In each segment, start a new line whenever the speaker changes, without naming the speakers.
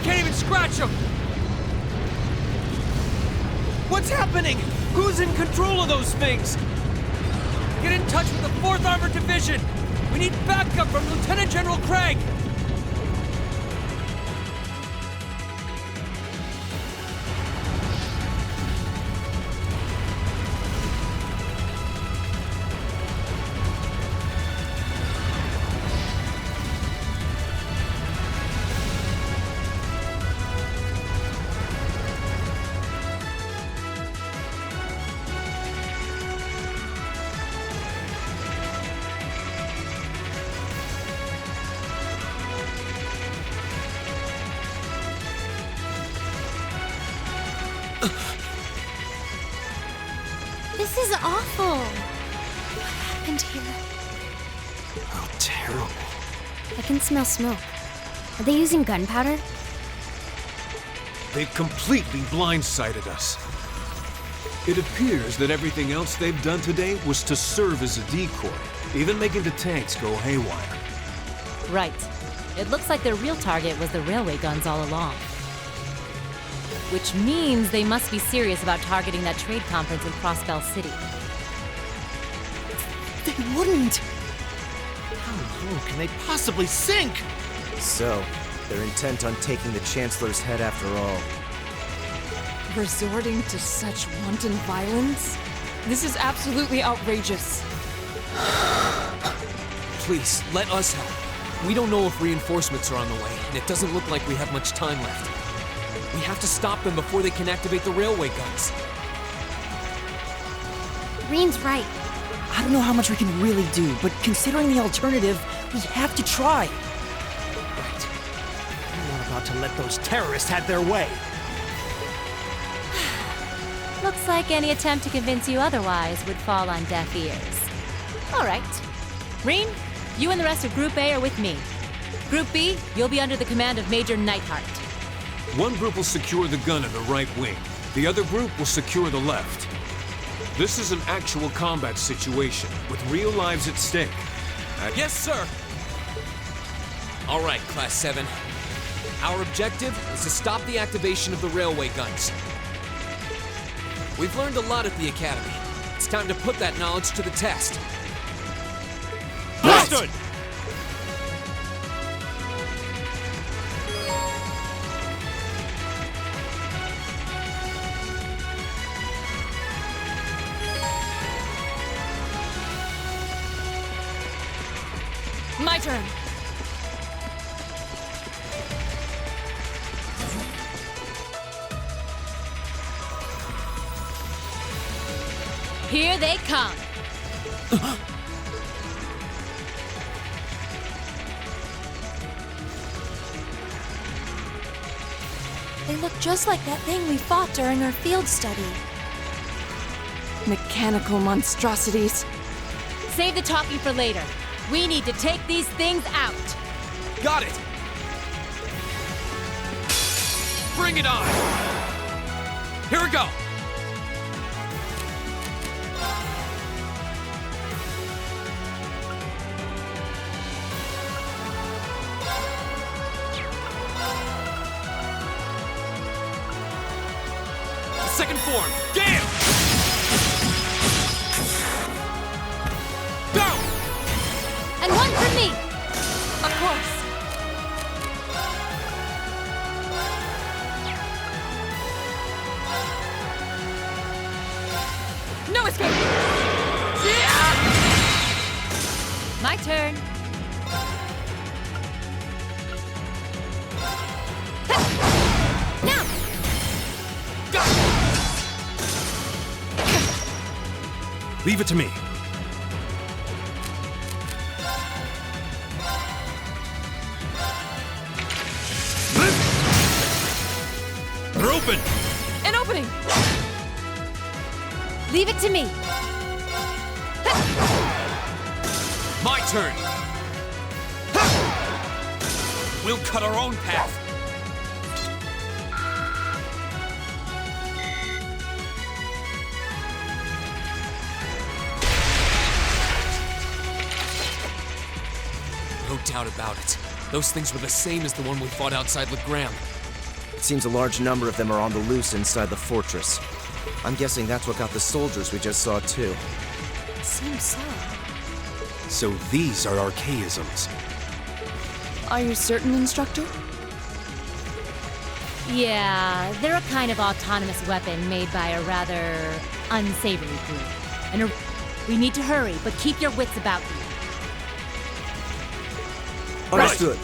Can't even scratch them! What's happening? Who's in control of those things? Get in touch with the 4th Armored Division! We need backup from Lieutenant General Craig!
This is awful. What happened here?
How terrible.
I can smell smoke. Are they using gunpowder?
They completely blindsided us. It appears that everything else they've done today was to serve as a decoy, even making the tanks go haywire.
Right. It looks like their real target was the railway guns all along. Which means they must be serious about targeting that trade conference in Crossbell City.
They wouldn't! How low can they possibly sink?
So, they're intent on taking the Chancellor's head after all.
Resorting to such wanton violence? This is absolutely outrageous.
Please, let us help. We don't know if reinforcements are on the way, and it doesn't look like we have much time left. We have to stop them before they can activate the railway guns.
Green's right.
I don't know how much we can really do, but considering the alternative, we have to try.
Right. I'm not about to let those terrorists have their way.
Looks like any attempt to convince you otherwise would fall on deaf ears. All right. Reen, you and the rest of Group A are with me. Group B, you'll be under the command of Major Neidhart.
One group will secure the gun in the right wing. The other group will secure the left. This is an actual combat situation, with real lives at stake.
Yes, sir! All right, Class 7. Our objective is to stop the activation of the railway guns. We've learned a lot at the Academy. It's time to put that knowledge to the test.
Understood!
My turn.
Here they come.
They look just like that thing we fought during our field study.
Mechanical monstrosities.
Save the talking for later. We need to take these things out.
Got it! Bring it on! Here we go! Second form, damn! Go!
And one for me!
Of course. No escape!
My turn.
Now!
Leave it to me. They're open!
An opening!
Leave it to me.
My turn! We'll cut our own path! No doubt about it. Those things were the same as the one we fought outside with Graham.
It seems a large number of them are on the loose inside the fortress. I'm guessing that's what got the soldiers we just saw, too.
Seems so.
So these are archaisms.
Are you certain, Instructor?
Yeah, they're a kind of autonomous weapon made by a rather unsavory group. And we need to hurry, but keep your wits about you.
Understood.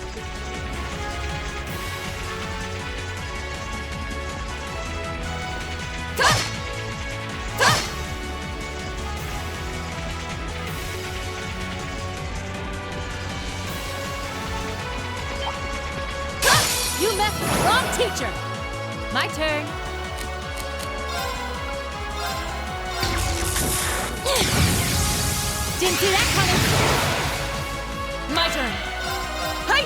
You messed with the wrong teacher! My turn. Didn't see that coming!
My turn. Hey!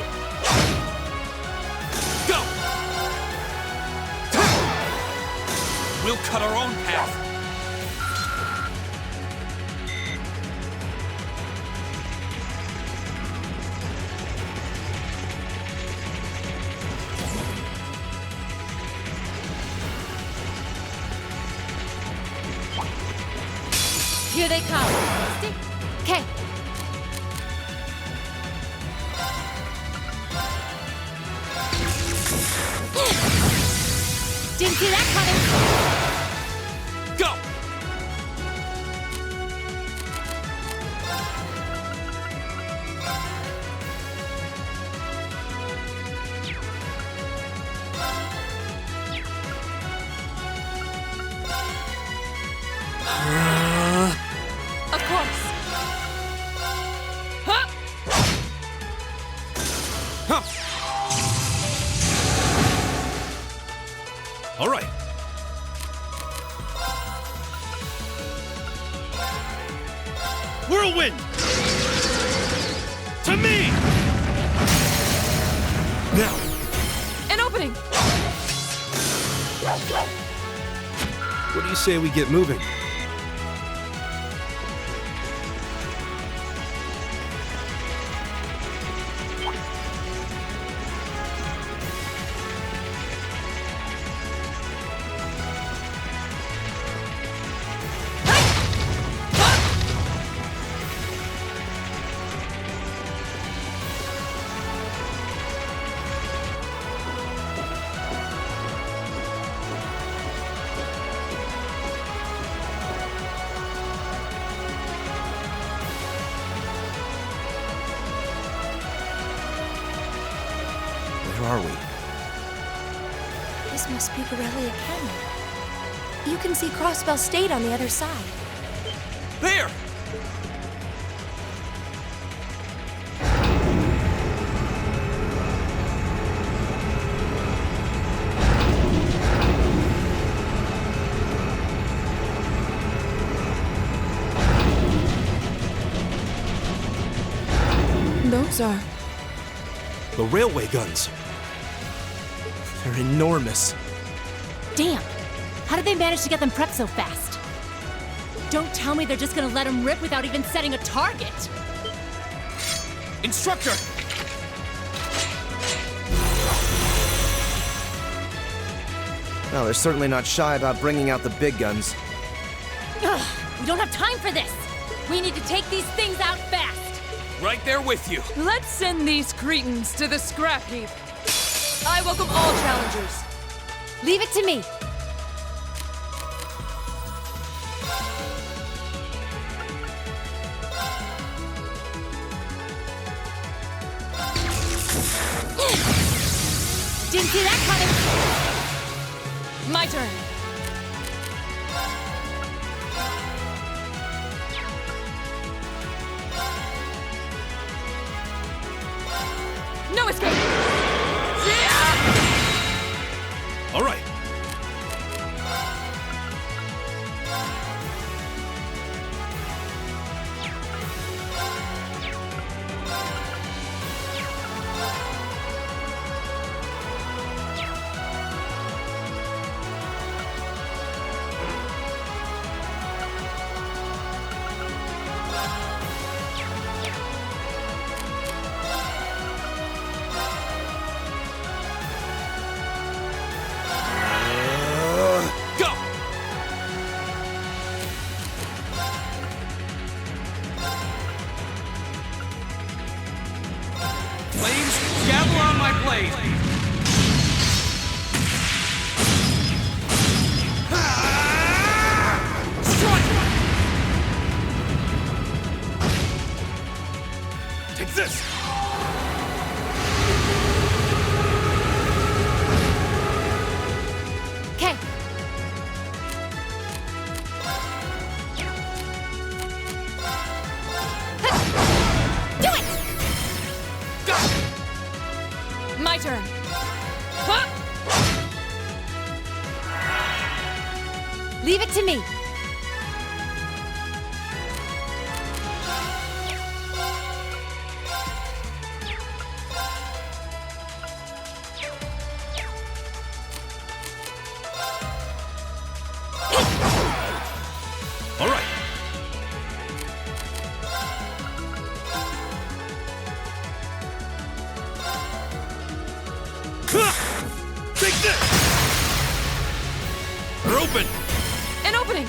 Go! We'll cut our own path.
Here they come. Okay. Didn't see that coming.
Go!
Of course. Huh?
Huh. All right. Whirlwind! To me! Now!
An opening!
What do you say we get moving?
Where are we?
This must be Borelli Academy. You can see Crossbell State on the other side.
There!
Those are...
The railway guns.
They're enormous.
Damn! How did they manage to get them prepped so fast? Don't tell me they're just gonna let them rip without even setting a target!
Instructor!
Well, they're certainly not shy about bringing out the big guns.
Ugh, we don't have time for this! We need to take these things out fast!
Right there with you.
Let's send these cretins to the scrap heap. I welcome all challengers.
Leave it to me! Didn't see that coming!
My turn. No escape!
All right.
Leave it to me.
All right. Take this! They're open!
An opening!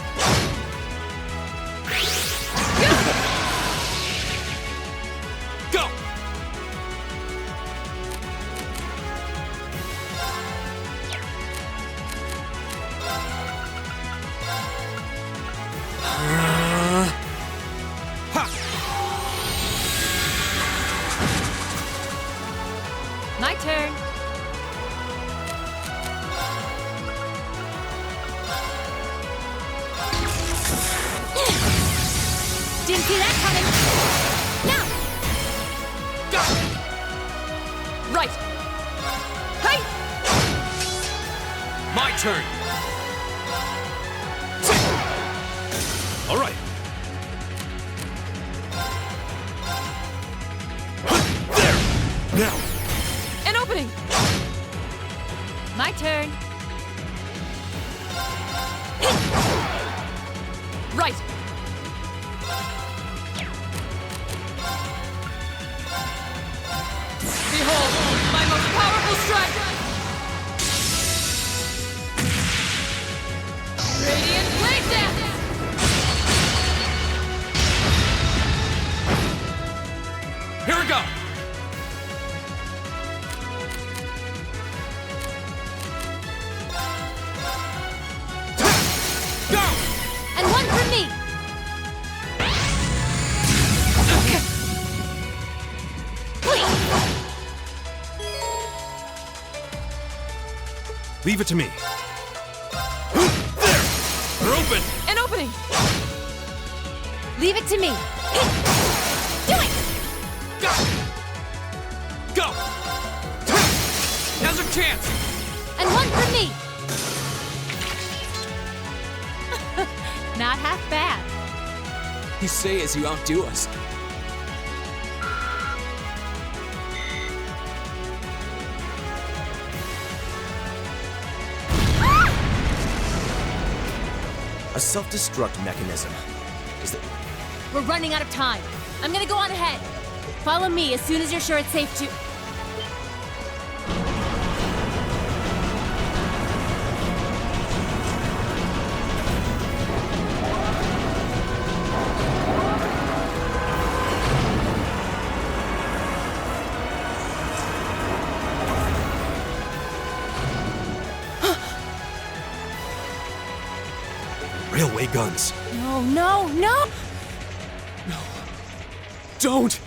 Go! Ha!
My turn. Didn't see that coming. Now.
Go!
Right! Hey!
My turn! All right. There! Now!
An opening!
My turn.
Right! Behold, my most powerful strike! Radiant Blade Dance!
Here we go! Go!
And one for me.
Leave it to me. There! They're open!
An opening!
Leave it to me. Do it!
Go! Go! Now's our chance!
And one for me. Not half bad.
You say as you outdo us.
A self-destruct mechanism. Is that...
We're running out of time. I'm gonna go on ahead. Follow me as soon as you're sure it's safe to.
Railway guns.
No, no, no!
Don't!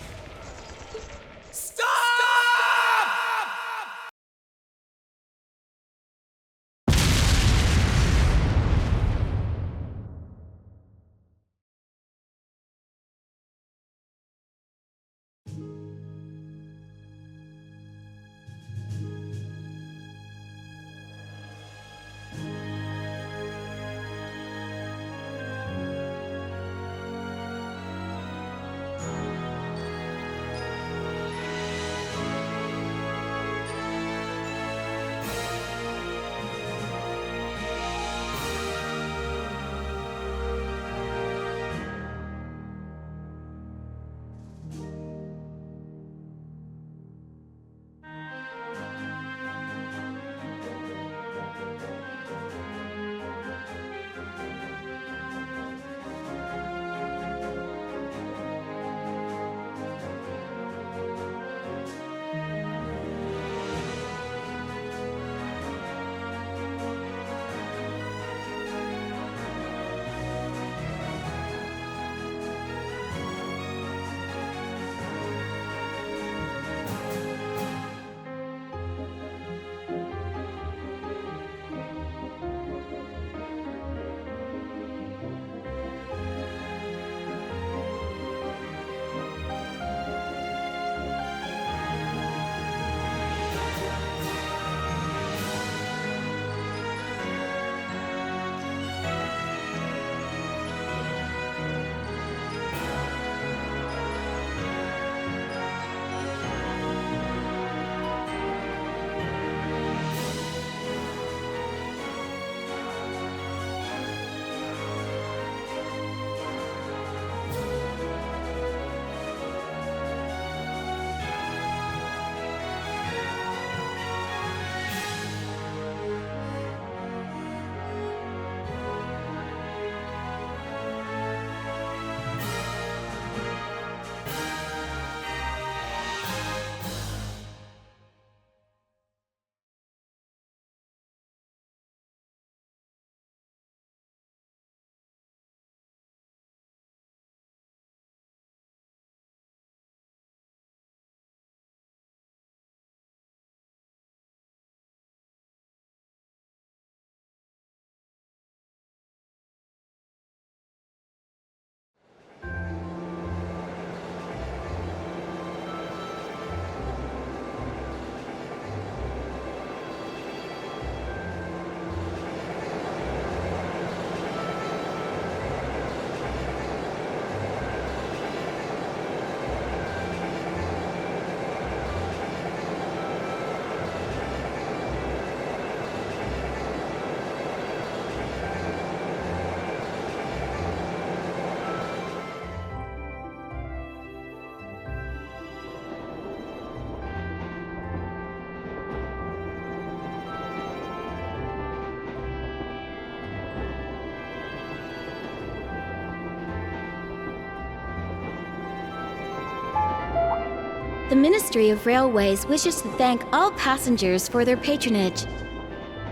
The Ministry of Railways wishes to thank all passengers for their patronage.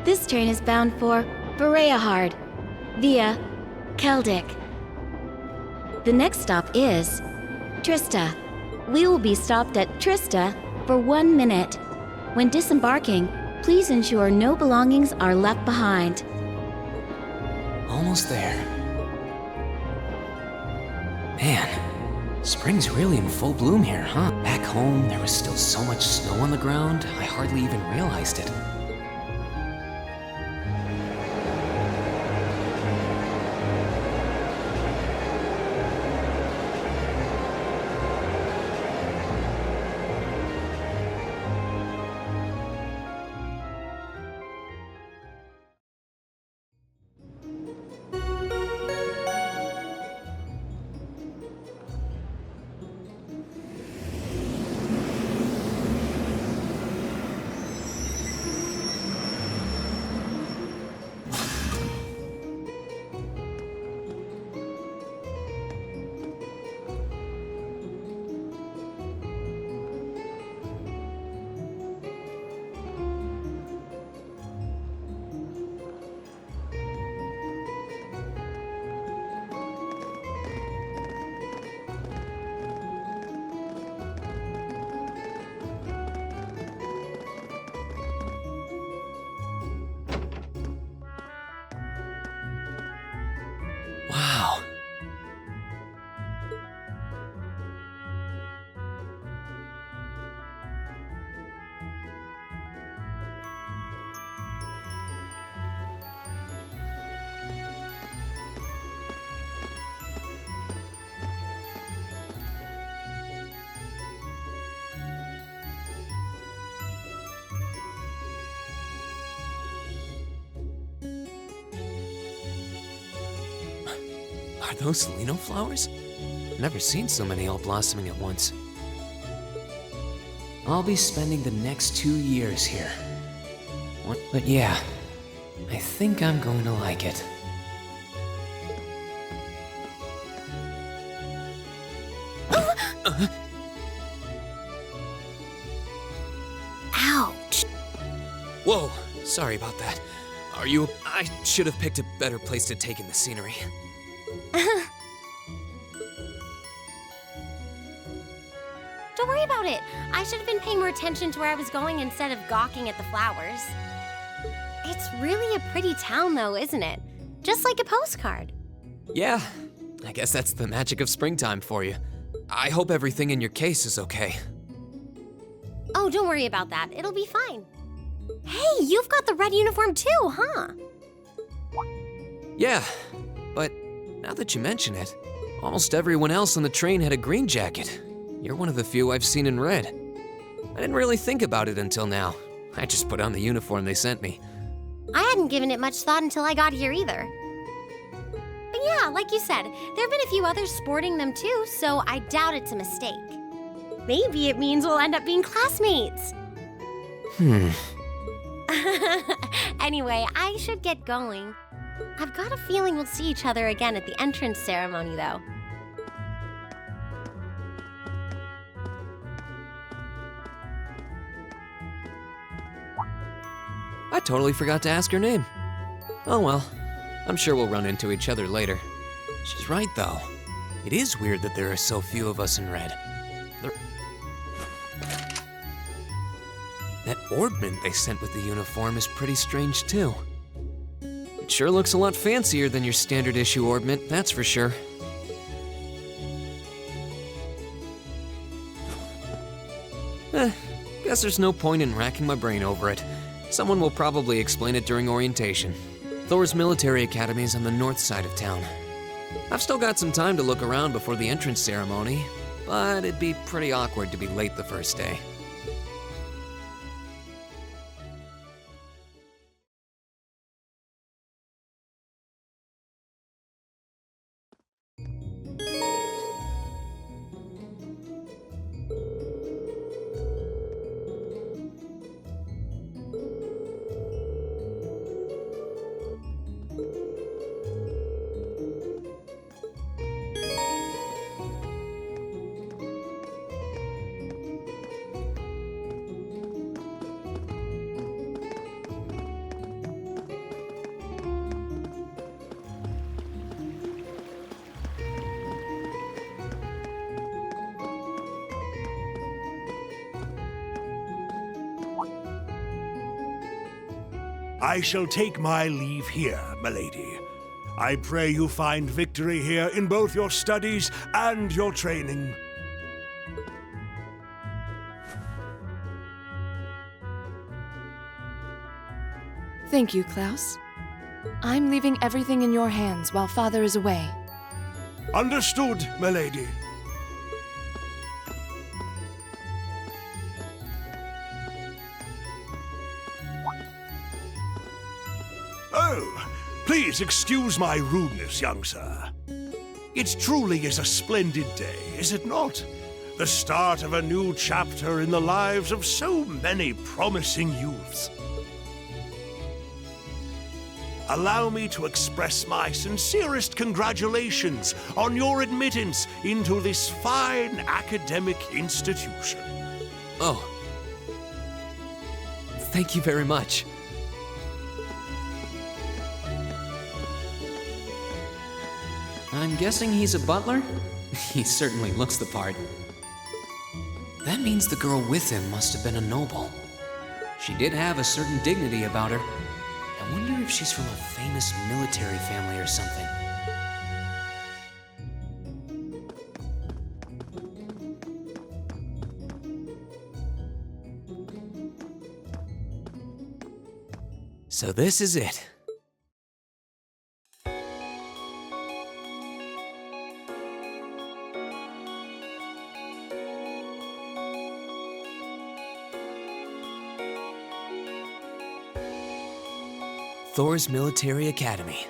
This train is bound for Bereahard via Keldic. The next stop is Trista. We will be stopped at Trista for 1 minute. When disembarking, please ensure no belongings are left behind.
Almost there. Man, spring's really in full bloom here, huh? Back home, there was still so much snow on the ground, I hardly even realized it. Wow. Are those Lino flowers? Never seen so many all blossoming at once. I'll be spending the next 2 years here. But yeah, I think I'm going to like it.
Ouch!
Whoa, sorry about that. Are you... I should have picked a better place to take in the scenery.
Don't worry about it. I should have been paying more attention to where I was going instead of gawking at the flowers. It's really a pretty town though, isn't it? Just like a postcard.
Yeah, I guess that's the magic of springtime for you. I hope everything in your case is okay.
Oh, don't worry about that. It'll be fine. Hey, you've got the red uniform too, huh?
Yeah, but now that you mention it, almost everyone else on the train had a green jacket. You're one of the few I've seen in red. I didn't really think about it until now. I just put on the uniform they sent me.
I hadn't given it much thought until I got here either. But yeah, like you said, there have been a few others sporting them too, so I doubt it's a mistake. Maybe it means we'll end up being classmates. Anyway, I should get going. I've got a feeling we'll see each other again at the entrance ceremony, though.
I totally forgot to ask her name. Oh well, I'm sure we'll run into each other later. She's right, though. It is weird that there are so few of us in red. That orbment they sent with the uniform is pretty strange, too. It sure looks a lot fancier than your standard issue orbment, that's for sure. Guess there's no point in racking my brain over it. Someone will probably explain it during orientation. Thor's military academy is on the north side of town. I've still got some time to look around before the entrance ceremony, but it'd be pretty awkward to be late the first day.
I shall take my leave here, milady. I pray you find victory here in both your studies and your training.
Thank you, Klaus. I'm leaving everything in your hands while Father is away.
Understood, milady. Oh, please excuse my rudeness, young sir. It truly is a splendid day, is it not? The start of a new chapter in the lives of so many promising youths. Allow me to express my sincerest congratulations on your admittance into this fine academic institution.
Oh. Thank you very much. I'm guessing he's a butler? He certainly looks the part. That means the girl with him must have been a noble. She did have a certain dignity about her. I wonder if she's from a famous military family or something. So this is it. Thor's Military Academy.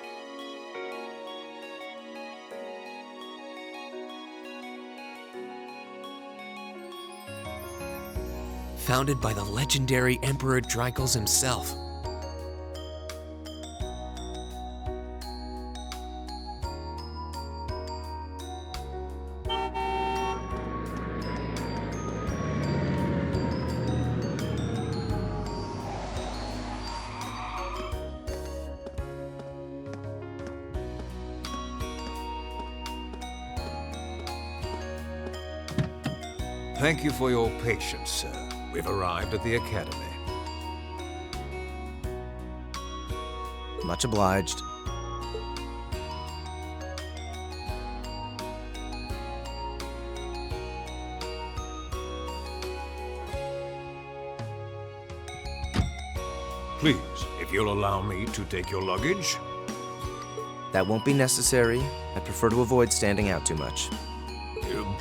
Founded by the legendary Emperor Dreikels himself.
Thank you for your patience, sir. We've arrived at the Academy.
Much obliged.
Please, if you'll allow me to take your luggage.
That won't be necessary. I prefer to avoid standing out too much.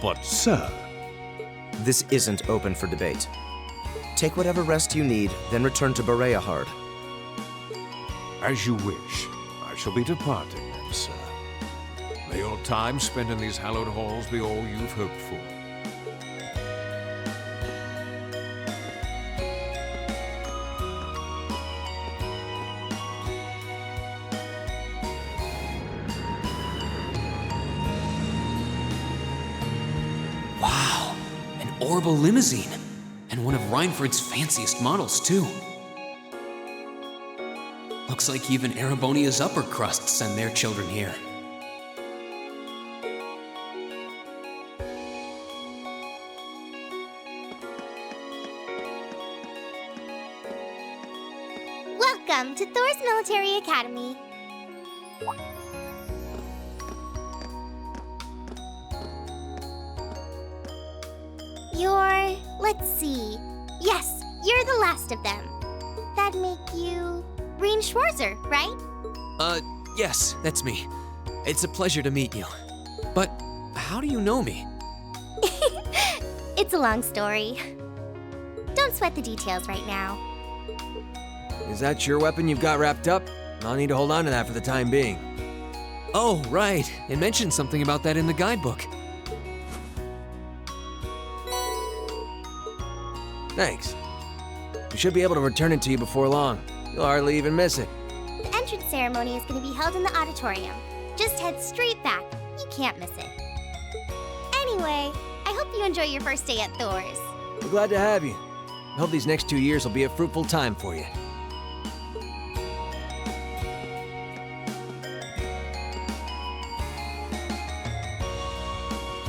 But, sir...
This isn't open for debate. Take whatever rest you need, then return to Bereahard.
As you wish. I shall be departing then, sir. May your time spent in these hallowed halls be all you've hoped for.
Orbital limousine, and one of Reinford's fanciest models, too. Looks like even Erebonia's upper crust send their children here.
Welcome to Thor's Military Academy. Let's see. Yes, you're the last of them. That'd make you Rein Schwarzer, right?
Yes, that's me. It's a pleasure to meet you. But how do you know me?
It's a long story. Don't sweat the details right now.
Is that your weapon you've got wrapped up? I'll need to hold on to that for the time being.
Oh, right. It mentioned something about that in the guidebook.
Thanks. We should be able to return it to you before long. You'll hardly even miss it.
The entrance ceremony is going to be held in the auditorium. Just head straight back. You can't miss it. Anyway, I hope you enjoy your first day at Thor's.
We're glad to have you. I hope these next 2 years will be a fruitful time for you.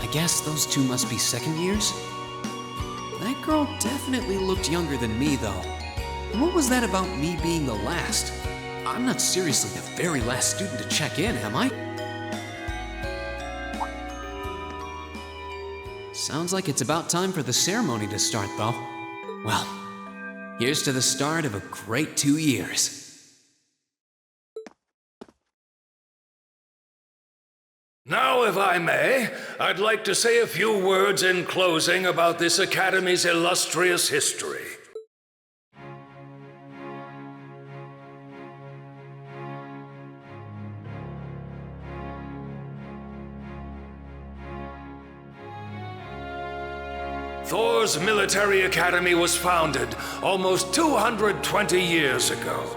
I guess those two must be second years? That girl definitely looked younger than me, though. What was that about me being the last? I'm not seriously the very last student to check in, am I? Sounds like it's about time for the ceremony to start, though. Well, here's to the start of a great 2 years.
Now, if I may, I'd like to say a few words in closing about this Academy's illustrious history. Thor's Military Academy was founded almost 220 years ago.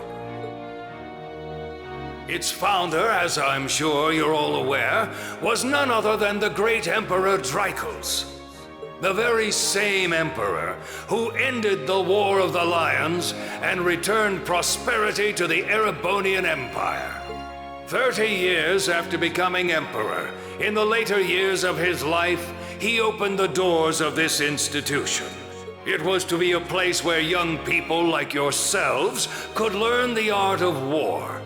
Its founder, as I'm sure you're all aware, was none other than the great Emperor Drykos. The very same emperor who ended the War of the Lions and returned prosperity to the Erebonian Empire. 30 years after becoming emperor, in the later years of his life, he opened the doors of this institution. It was to be a place where young people like yourselves could learn the art of war.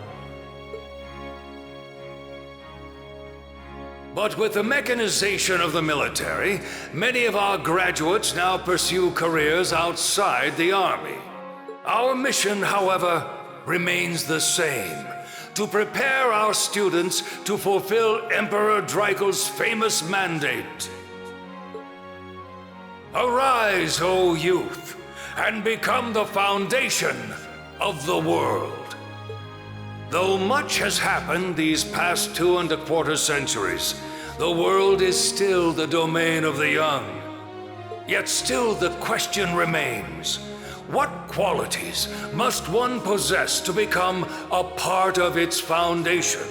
But with the mechanization of the military, many of our graduates now pursue careers outside the Army. Our mission, however, remains the same: to prepare our students to fulfill Emperor Drykos' famous mandate. Arise, O youth, and become the foundation of the world. Though much has happened these past 2¼ centuries, the world is still the domain of the young. Yet still the question remains: what qualities must one possess to become a part of its foundation?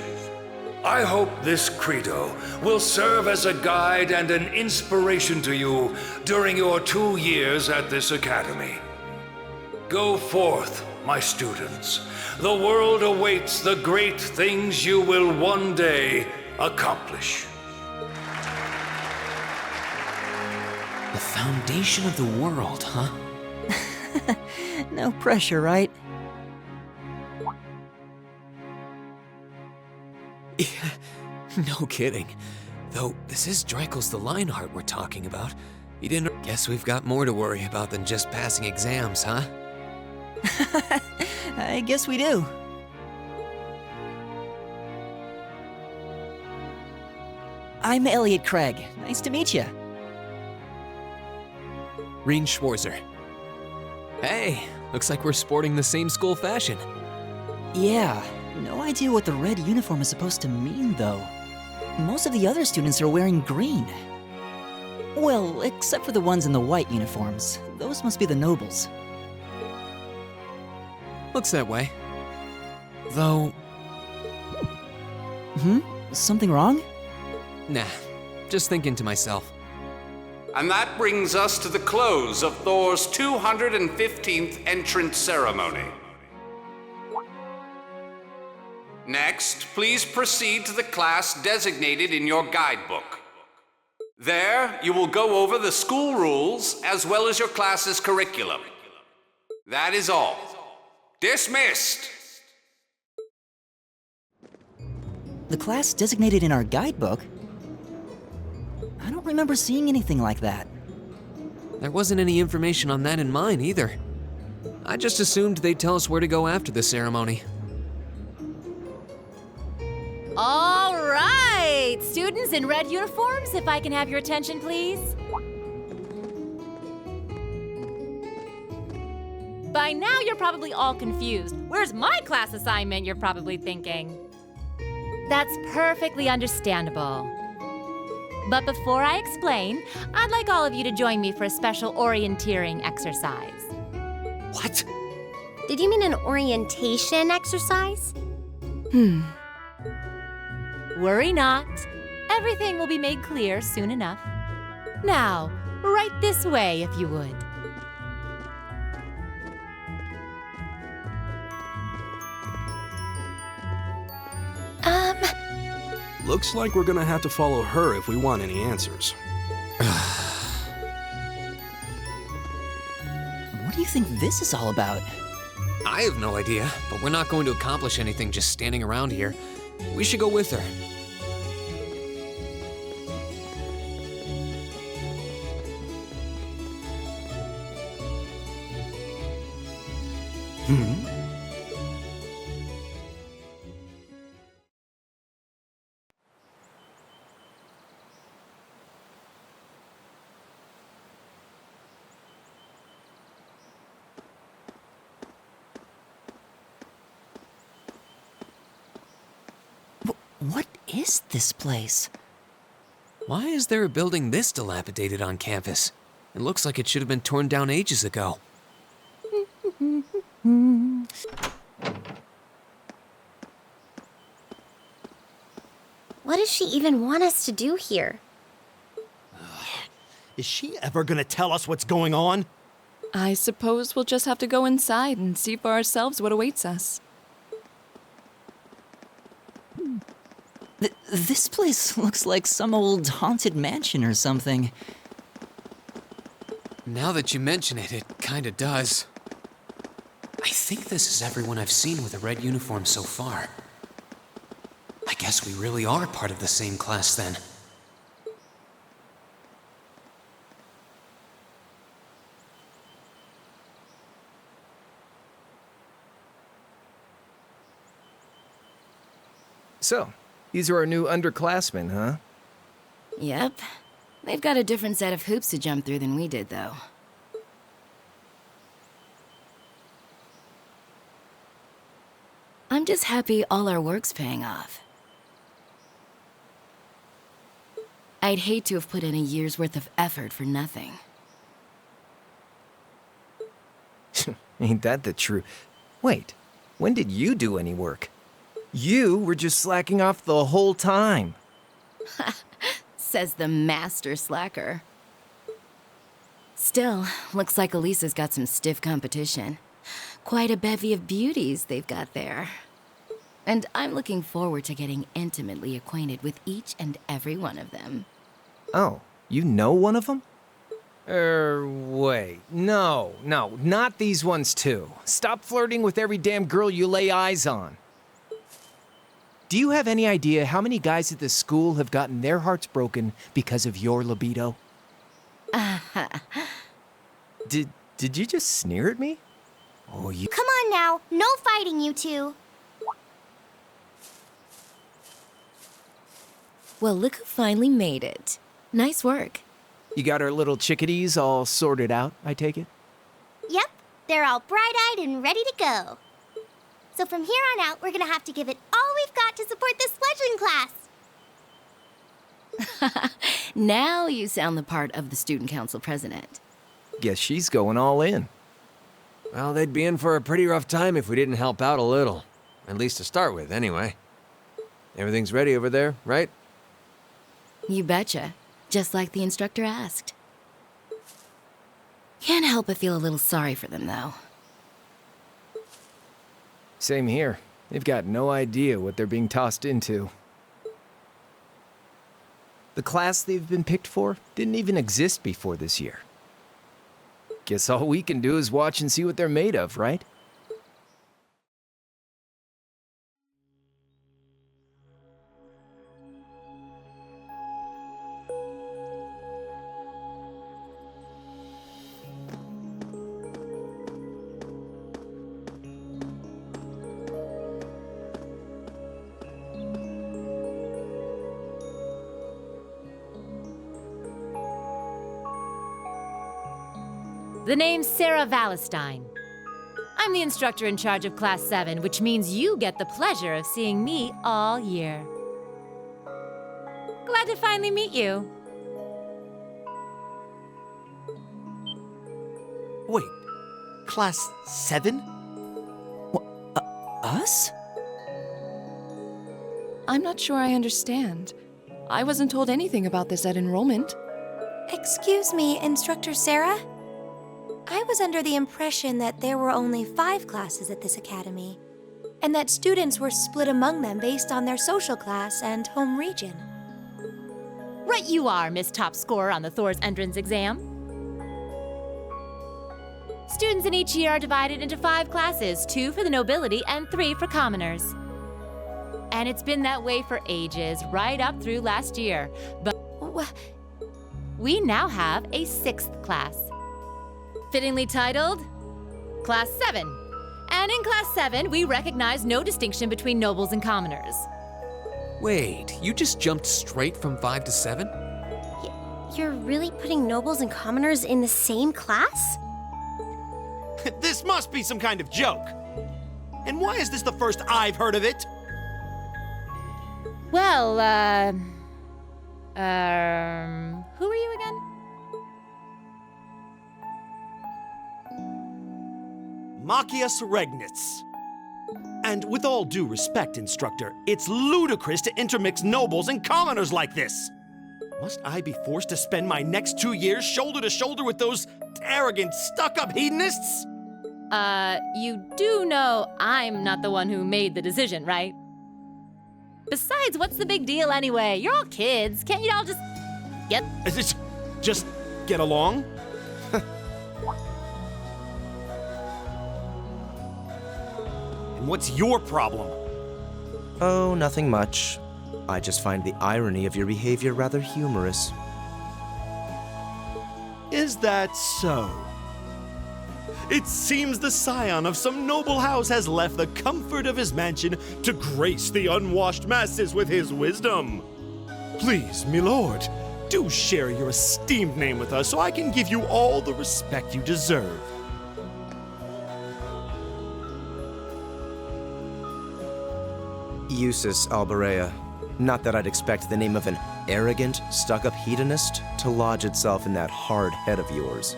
I hope this credo will serve as a guide and an inspiration to you during your 2 years at this academy. Go forth, my students. The world awaits the great things you will one day accomplish.
The foundation of the world, huh?
No pressure, right?
No kidding. Though, this is Drykos the Lionheart we're talking about. He didn't... Guess we've got more to worry about than just passing exams, huh?
I guess we do. I'm Elliot Craig. Nice to meet you.
Reen Schwarzer. Hey, looks like we're sporting the same school fashion.
Yeah, no idea what the red uniform is supposed to mean, though. Most of the other students are wearing green. Well, except for the ones in the white uniforms. Those must be the nobles.
Looks that way. Though...
Something wrong?
Nah, just thinking to myself.
And that brings us to the close of Thor's 215th entrance ceremony. Next, please proceed to the class designated in your guidebook. There, you will go over the school rules as well as your class's curriculum. That is all. Dismissed!
The class designated in our guidebook? I don't remember seeing anything like that.
There wasn't any information on that in mine either. I just assumed they'd tell us where to go after the ceremony.
All right! Students in red uniforms, if I can have your attention, please. By now, you're probably all confused. Where's my class assignment, you're probably thinking. That's perfectly understandable. But before I explain, I'd like all of you to join me for a special orienteering exercise.
What?
Did you mean an orientation exercise?
Worry not. Everything will be made clear soon enough. Now, right this way, if you would.
Looks like we're gonna have to follow her if we want any answers.
What do you think this is all about?
I have no idea, but we're not going to accomplish anything just standing around here. We should go with her.
What is this place?
Why is there a building this dilapidated on campus? It looks like it should have been torn down ages ago.
What does she even want us to do here?
Is she ever gonna tell us what's going on?
I suppose we'll just have to go inside and see for ourselves what awaits us.
This place looks like some old haunted mansion or something.
Now that you mention it, it kinda does. I think this is everyone I've seen with a red uniform so far. I guess we really are part of the same class then.
So, these are our new underclassmen, huh?
Yep. They've got a different set of hoops to jump through than we did, though. I'm just happy all our work's paying off. I'd hate to have put in a year's worth of effort for nothing.
Ain't that the truth? Wait, when did you do any work? You were just slacking off the whole time.
Says the master slacker. Still, looks like Elisa's got some stiff competition. Quite a bevy of beauties they've got there. And I'm looking forward to getting intimately acquainted with each and every one of them.
Oh, you know one of them? Wait. No, not these ones too. Stop flirting with every damn girl you lay eyes on. Do you have any idea how many guys at this school have gotten their hearts broken because of your libido? Did you just sneer at me? Oh, you...
Come on now, no fighting, you two.
Well, look who finally made it. Nice work.
You got our little chickadees all sorted out, I take it?
Yep, they're all bright-eyed and ready to go. So from here on out, we're gonna have to give it all we've got to support this fledgling class.
Now you sound the part of the student council president.
Guess she's going all in.
Well, they'd be in for a pretty rough time if we didn't help out a little. At least to start with, anyway. Everything's ready over there, right?
You betcha. Just like the instructor asked. Can't help but feel a little sorry for them, though.
Same here. They've got no idea what they're being tossed into. The class they've been picked for didn't even exist before this year. Guess all we can do is watch and see what they're made of, right?
The name's Sarah Valestine. I'm the instructor in charge of Class 7, which means you get the pleasure of seeing me all year. Glad to finally meet you.
Wait, Class 7?
Us?
I'm not sure I understand. I wasn't told anything about this at enrollment.
Excuse me, Instructor Sarah? I was under the impression that there were only 5 classes at this academy, and that students were split among them based on their social class and home region.
Right you are, Miss Top Scorer on the Thor's entrance exam. Students in each year are divided into 5 classes, 2 for the nobility and 3 for commoners. And it's been that way for ages, right up through last year. But we now have a 6th class. Fittingly titled, Class 7. And in Class 7, we recognize no distinction between nobles and commoners.
Wait, you just jumped straight from 5 to 7?
You're really putting nobles and commoners in the same class?
This must be some kind of joke. And why is this the first I've heard of it?
Well, who are you again?
Machias Regnitz. And with all due respect, Instructor, it's ludicrous to intermix nobles and commoners like this. Must I be forced to spend my next 2 years shoulder to shoulder with those arrogant, stuck-up hedonists?
You do know I'm not the one who made the decision, right? Besides, what's the big deal anyway? You're all kids. Can't you all just get...
Just get along? And what's your problem?
Oh, nothing much. I just find the irony of your behavior rather humorous.
Is that so? It seems the scion of some noble house has left the comfort of his mansion to grace the unwashed masses with his wisdom. Please, milord, do share your esteemed name with us so I can give you all the respect you deserve.
Eustace Alberea. Not that I'd expect the name of an arrogant, stuck-up hedonist to lodge itself in that hard head of yours.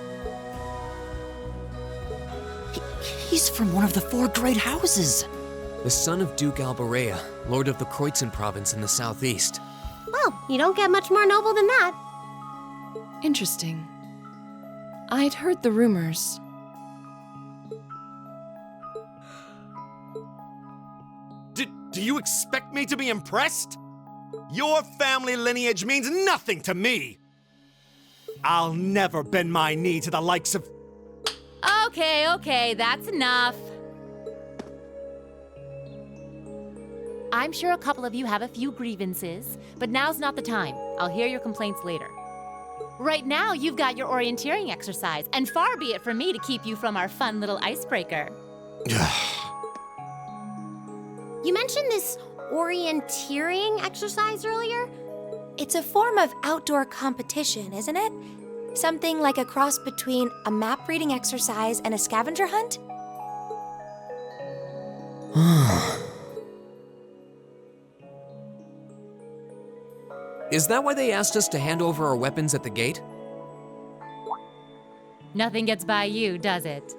He's from one of the 4 great houses.
The son of Duke Alberea, lord of the Kreutzen province in the southeast.
Well, you don't get much more noble than that.
Interesting. I'd heard the rumors.
Do you expect me to be impressed? Your family lineage means nothing to me. I'll never bend my knee to the likes of...
Okay, that's enough. I'm sure a couple of you have a few grievances, but now's not the time. I'll hear your complaints later. Right now, you've got your orienteering exercise, and far be it from me to keep you from our fun little icebreaker.
You mentioned this orienteering exercise earlier?
It's a form of outdoor competition, isn't it? Something like a cross between a map-reading exercise and a scavenger hunt?
Is that why they asked us to hand over our weapons at the gate?
Nothing gets by you, does it?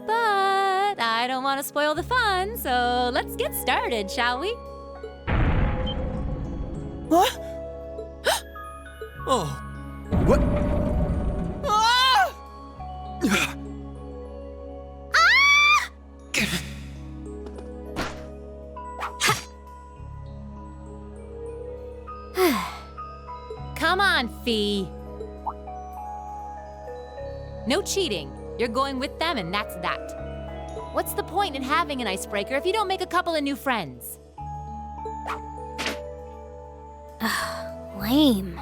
But I don't want to spoil the fun, so let's get started, shall we?
What?
Oh.
What?
Come on, Fee. No cheating. You're going with them, and that's that. What's the point in having an icebreaker if you don't make a couple of new friends?
Lame.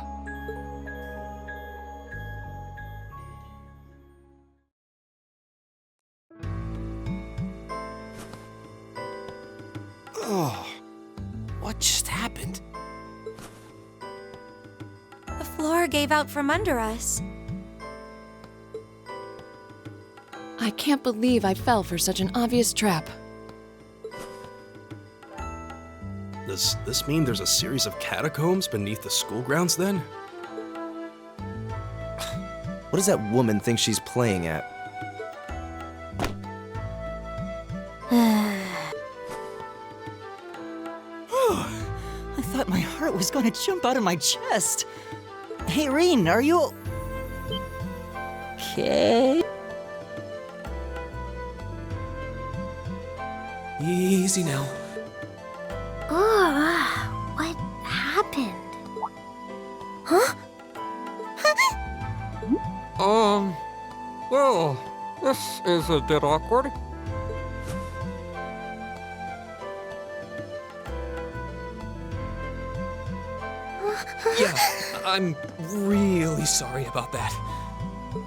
Oh, what just happened?
The floor gave out from under us.
I can't believe I fell for such an obvious trap.
Does this mean there's a series of catacombs beneath the school grounds then?
What does that woman think she's playing at?
I thought my heart was going to jump out of my chest. Hey, Reen, are you... okay?
Easy now.
What happened?
Oh, this is a bit awkward.
Yeah, I'm really sorry about that.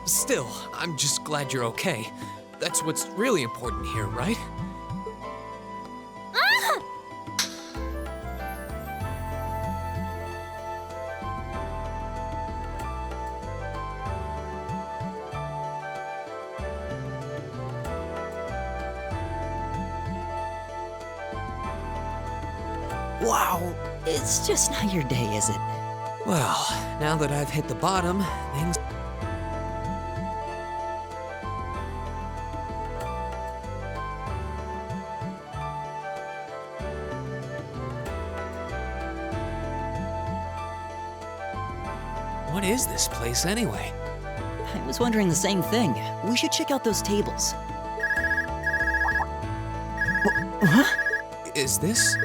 Still, I'm just glad you're okay. That's what's really important here, right?
Wow, it's just not your day, is it?
Well, now that I've hit the bottom, things... What is this place anyway?
I was wondering the same thing. We should check out those tables. Huh?
Is this...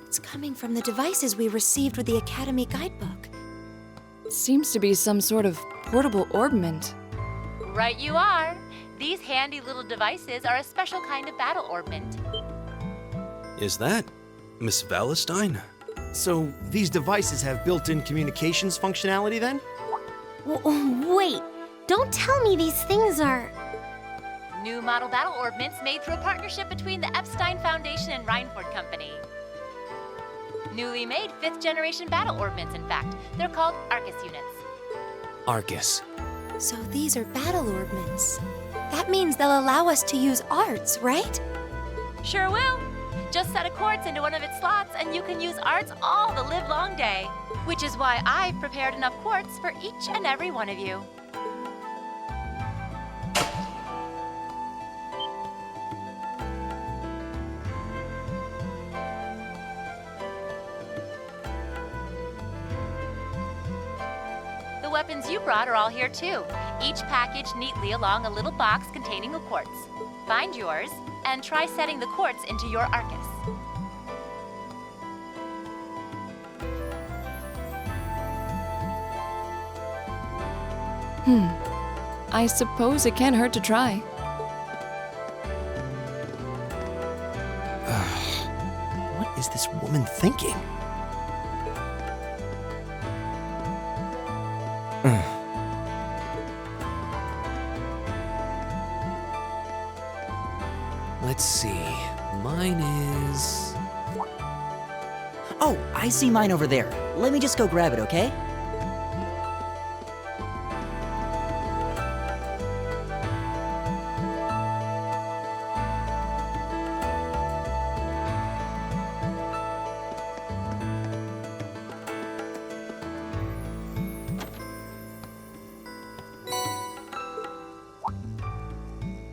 It's coming from the devices we received with the Academy guidebook.
Seems to be some sort of portable orbment.
Right you are. These handy little devices are a special kind of battle orbment.
Is that Miss Valestine?
So these devices have built-in communications functionality then?
Wait, don't tell me these things are...
New model battle orbments made through a partnership between the Epstein Foundation and Reinford Company. Newly made 5th generation battle orbments, in fact. They're called Arcus units.
Arcus.
So these are battle orbments. That means they'll allow us to use arts, right?
Sure will. Just set a quartz into one of its slots and you can use arts all the livelong day. Which is why I've prepared enough quartz for each and every one of you. The weapons you brought are all here too, each packaged neatly along a little box containing a quartz. Find yours, and try setting the quartz into your Arcus.
I suppose it can't hurt to try.
What is this woman thinking?
Let's see. Mine is...
Oh, I see mine over there. Let me just go grab it, okay?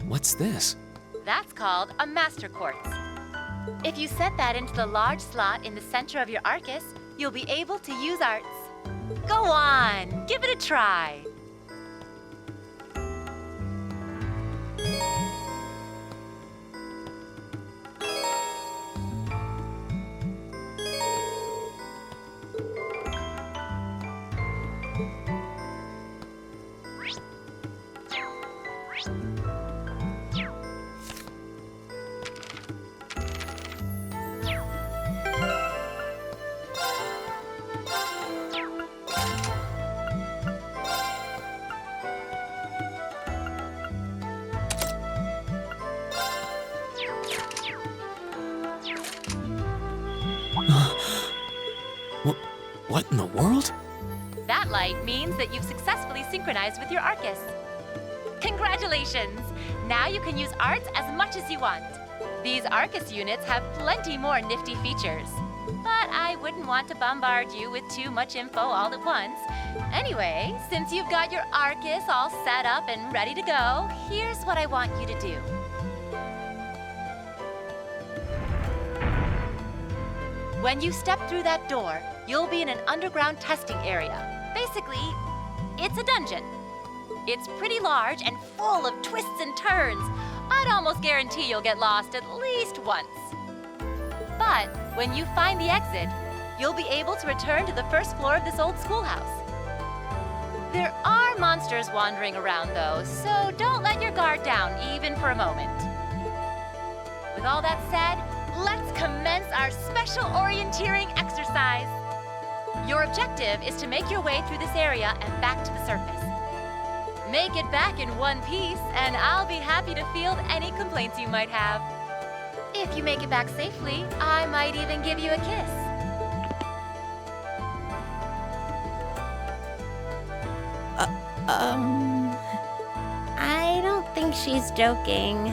What's this?
That's called a master quartz. If you set that into the large slot in the center of your Arcus, you'll be able to use arts. Go on, give it a try.
What in the world?
That light means that you've successfully synchronized with your Arcus. Congratulations! Now you can use arts as much as you want. These Arcus units have plenty more nifty features. But I wouldn't want to bombard you with too much info all at once. Anyway, since you've got your Arcus all set up and ready to go, here's what I want you to do. When you step through that door, you'll be in an underground testing area. Basically, it's a dungeon. It's pretty large and full of twists and turns. I'd almost guarantee you'll get lost at least once. But when you find the exit, you'll be able to return to the first floor of this old schoolhouse. There are monsters wandering around, though, so don't let your guard down, even for a moment. With all that said, let's commence our special orienteering exercise. Your objective is to make your way through this area and back to the surface. Make it back in one piece, and I'll be happy to field any complaints you might have. If you make it back safely, I might even give you a kiss.
I don't think she's joking.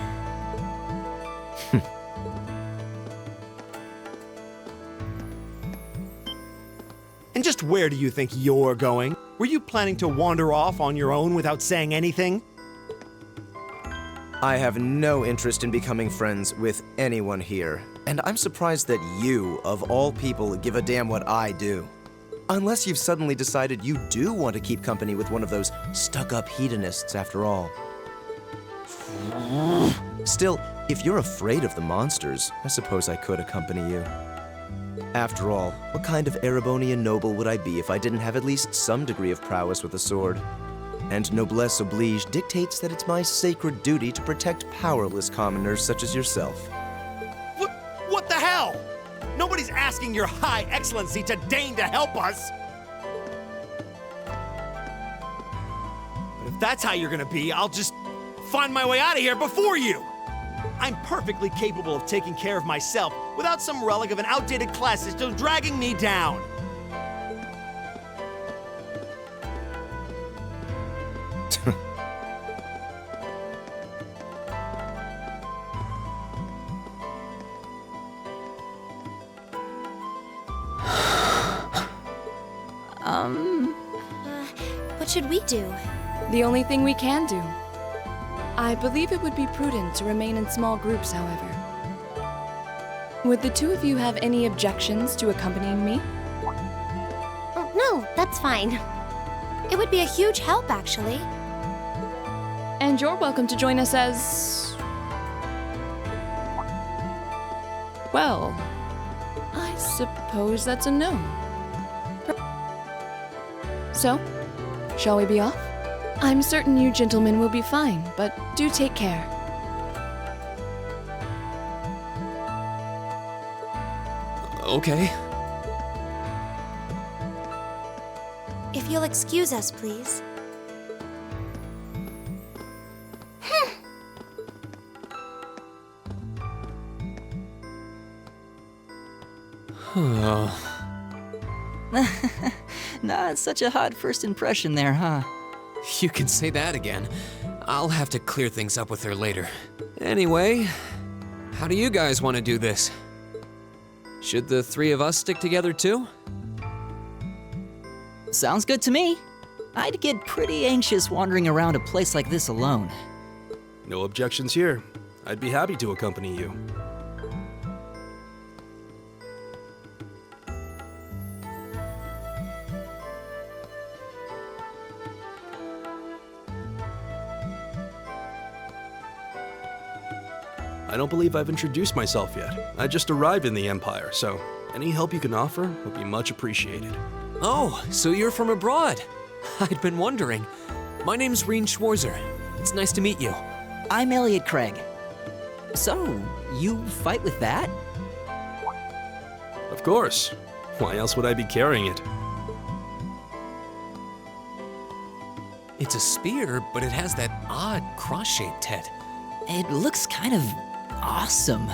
And just where do you think you're going? Were you planning to wander off on your own without saying anything?
I have no interest in becoming friends with anyone here, and I'm surprised that you, of all people, give a damn what I do. Unless you've suddenly decided you do want to keep company with one of those stuck-up hedonists after all. Still, if you're afraid of the monsters, I suppose I could accompany you. After all, what kind of Erebonian noble would I be if I didn't have at least some degree of prowess with a sword? And noblesse oblige dictates that it's my sacred duty to protect powerless commoners such as yourself.
What the hell? Nobody's asking your high excellency to deign to help us! But if that's how you're gonna be, I'll just find my way out of here before you! I'm perfectly capable of taking care of myself without some relic of an outdated class system dragging me down.
What should we do?
The only thing we can do. I believe it would be prudent to remain in small groups, however. Would the two of you have any objections to accompanying me?
Oh, no, that's fine.
It would be a huge help, actually.
And you're welcome to join us as... well, I suppose that's a no. So, shall we be off? I'm certain you gentlemen will be fine, but do take care.
Okay.
If you'll excuse us, please.
Not such a hot first impression there, huh?
You can say that again. I'll have to clear things up with her later. Anyway, how do you guys want to do this? Should the three of us stick together too?
Sounds good to me. I'd get pretty anxious wandering around a place like this alone.
No objections here. I'd be happy to accompany you. I don't believe I've introduced myself yet. I just arrived in the Empire, so any help you can offer would be much appreciated.
Oh, so you're from abroad. I'd been wondering. My name's Reen Schwarzer. It's nice to meet you.
I'm Elliot Craig. So, you fight with that?
Of course. Why else would I be carrying it?
It's a spear, but it has that odd cross-shaped head.
It looks kind of awesome.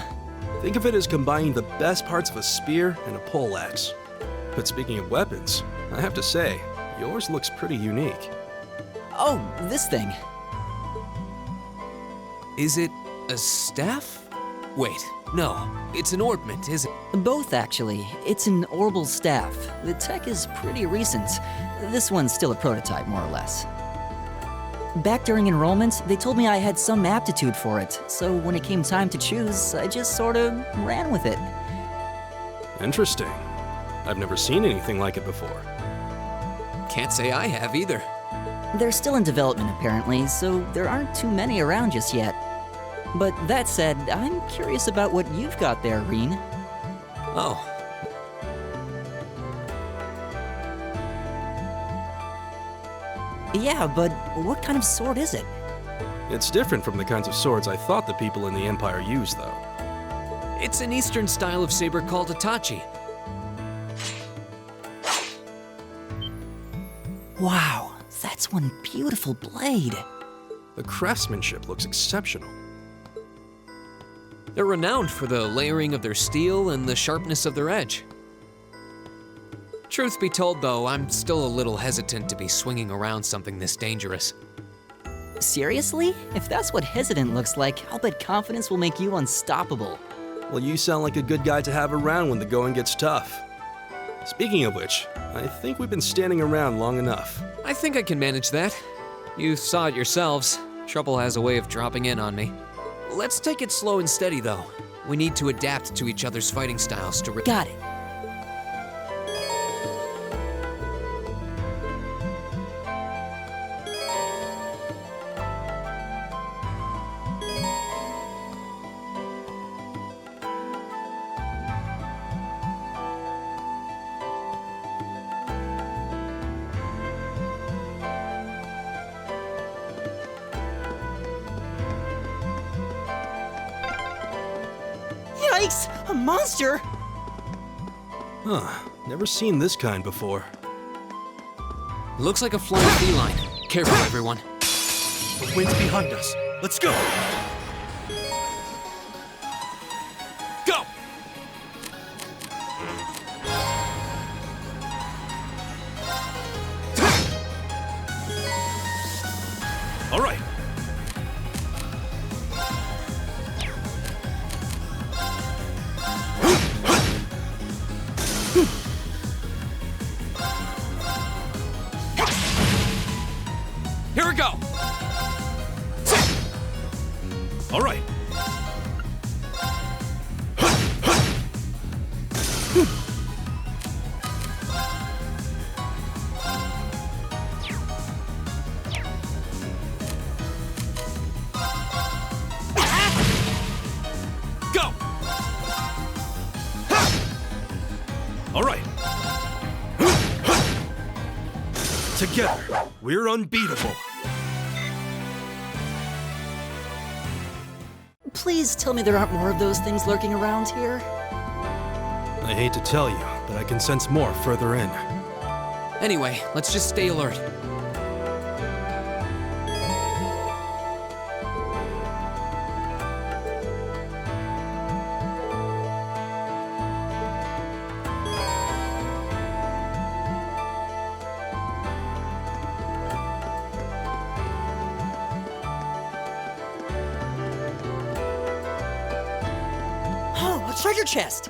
Think of it as combining the best parts of a spear and a poleaxe. But speaking of weapons, I have to say, yours looks pretty unique.
Oh, this thing.
Is it a staff? Wait, no, it's an ornament, is it?
Both, actually. It's an orbital staff. The tech is pretty recent. This one's still a prototype, more or less. Back during enrollment, they told me I had some aptitude for it, so when it came time to choose, I just sort of ran with it.
Interesting. I've never seen anything like it before.
Can't say I have either.
They're still in development, apparently, so there aren't too many around just yet. But that said, I'm curious about what you've got there, Reen.
Oh.
Yeah, but what kind of sword is it?
It's different from the kinds of swords I thought the people in the Empire used, though.
It's an Eastern style of saber called Itachi.
Wow, that's one beautiful blade.
The craftsmanship looks exceptional.
They're renowned for the layering of their steel and the sharpness of their edge. Truth be told, though, I'm still a little hesitant to be swinging around something this dangerous.
Seriously? If that's what hesitant looks like, I'll bet confidence will make you unstoppable.
Well, you sound like a good guy to have around when the going gets tough. Speaking of which, I think we've been standing around long enough.
I think I can manage that. You saw it yourselves. Trouble has a way of dropping in on me. Let's take it slow and steady, though. We need to adapt to each other's fighting styles to
Got it. Yikes! A monster!
Huh, never seen this kind before.
Looks like a flying feline. Careful, everyone.
The wind's behind us. Let's go!
Go!
All right.
Here we go!
All right.
Go!
All right. Together, we're unbeatable.
Please tell me there aren't more of those things lurking around here.
I hate to tell you, but I can sense more further in.
Anyway, let's just stay alert.
Oh, a treasure chest!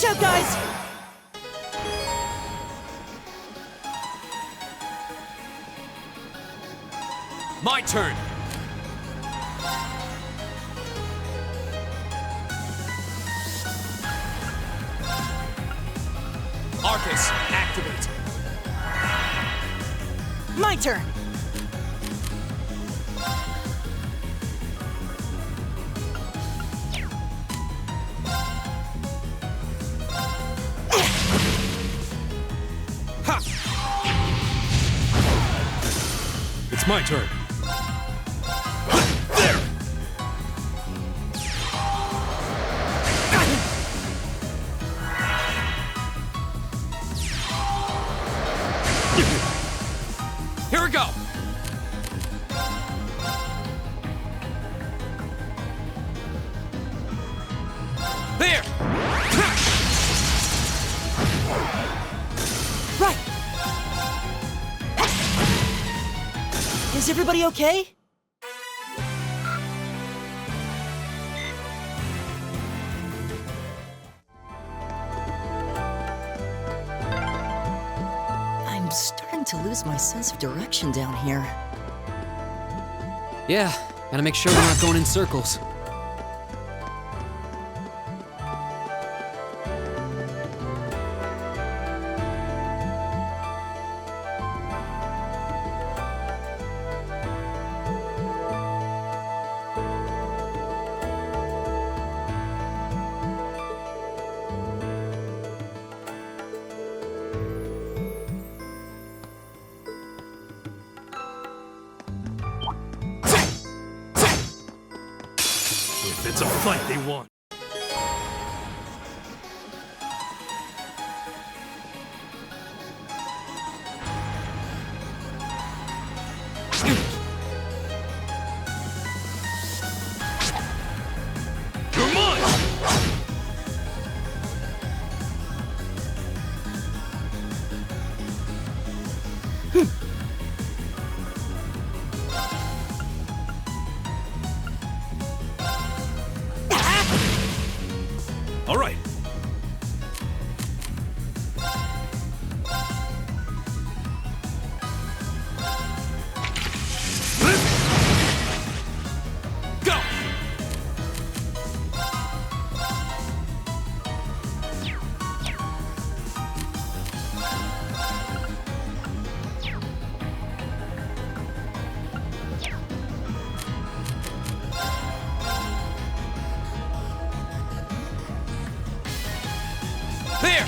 Watch out, guys!
My turn! Arcus, activate!
My turn!
It's my turn. Here we go! There!
Right! Is everybody okay? I'm starting to lose my sense of direction down here.
Yeah, gotta make sure we're not going in circles.
If it's a fight they want. You're mine! All right. Go! There!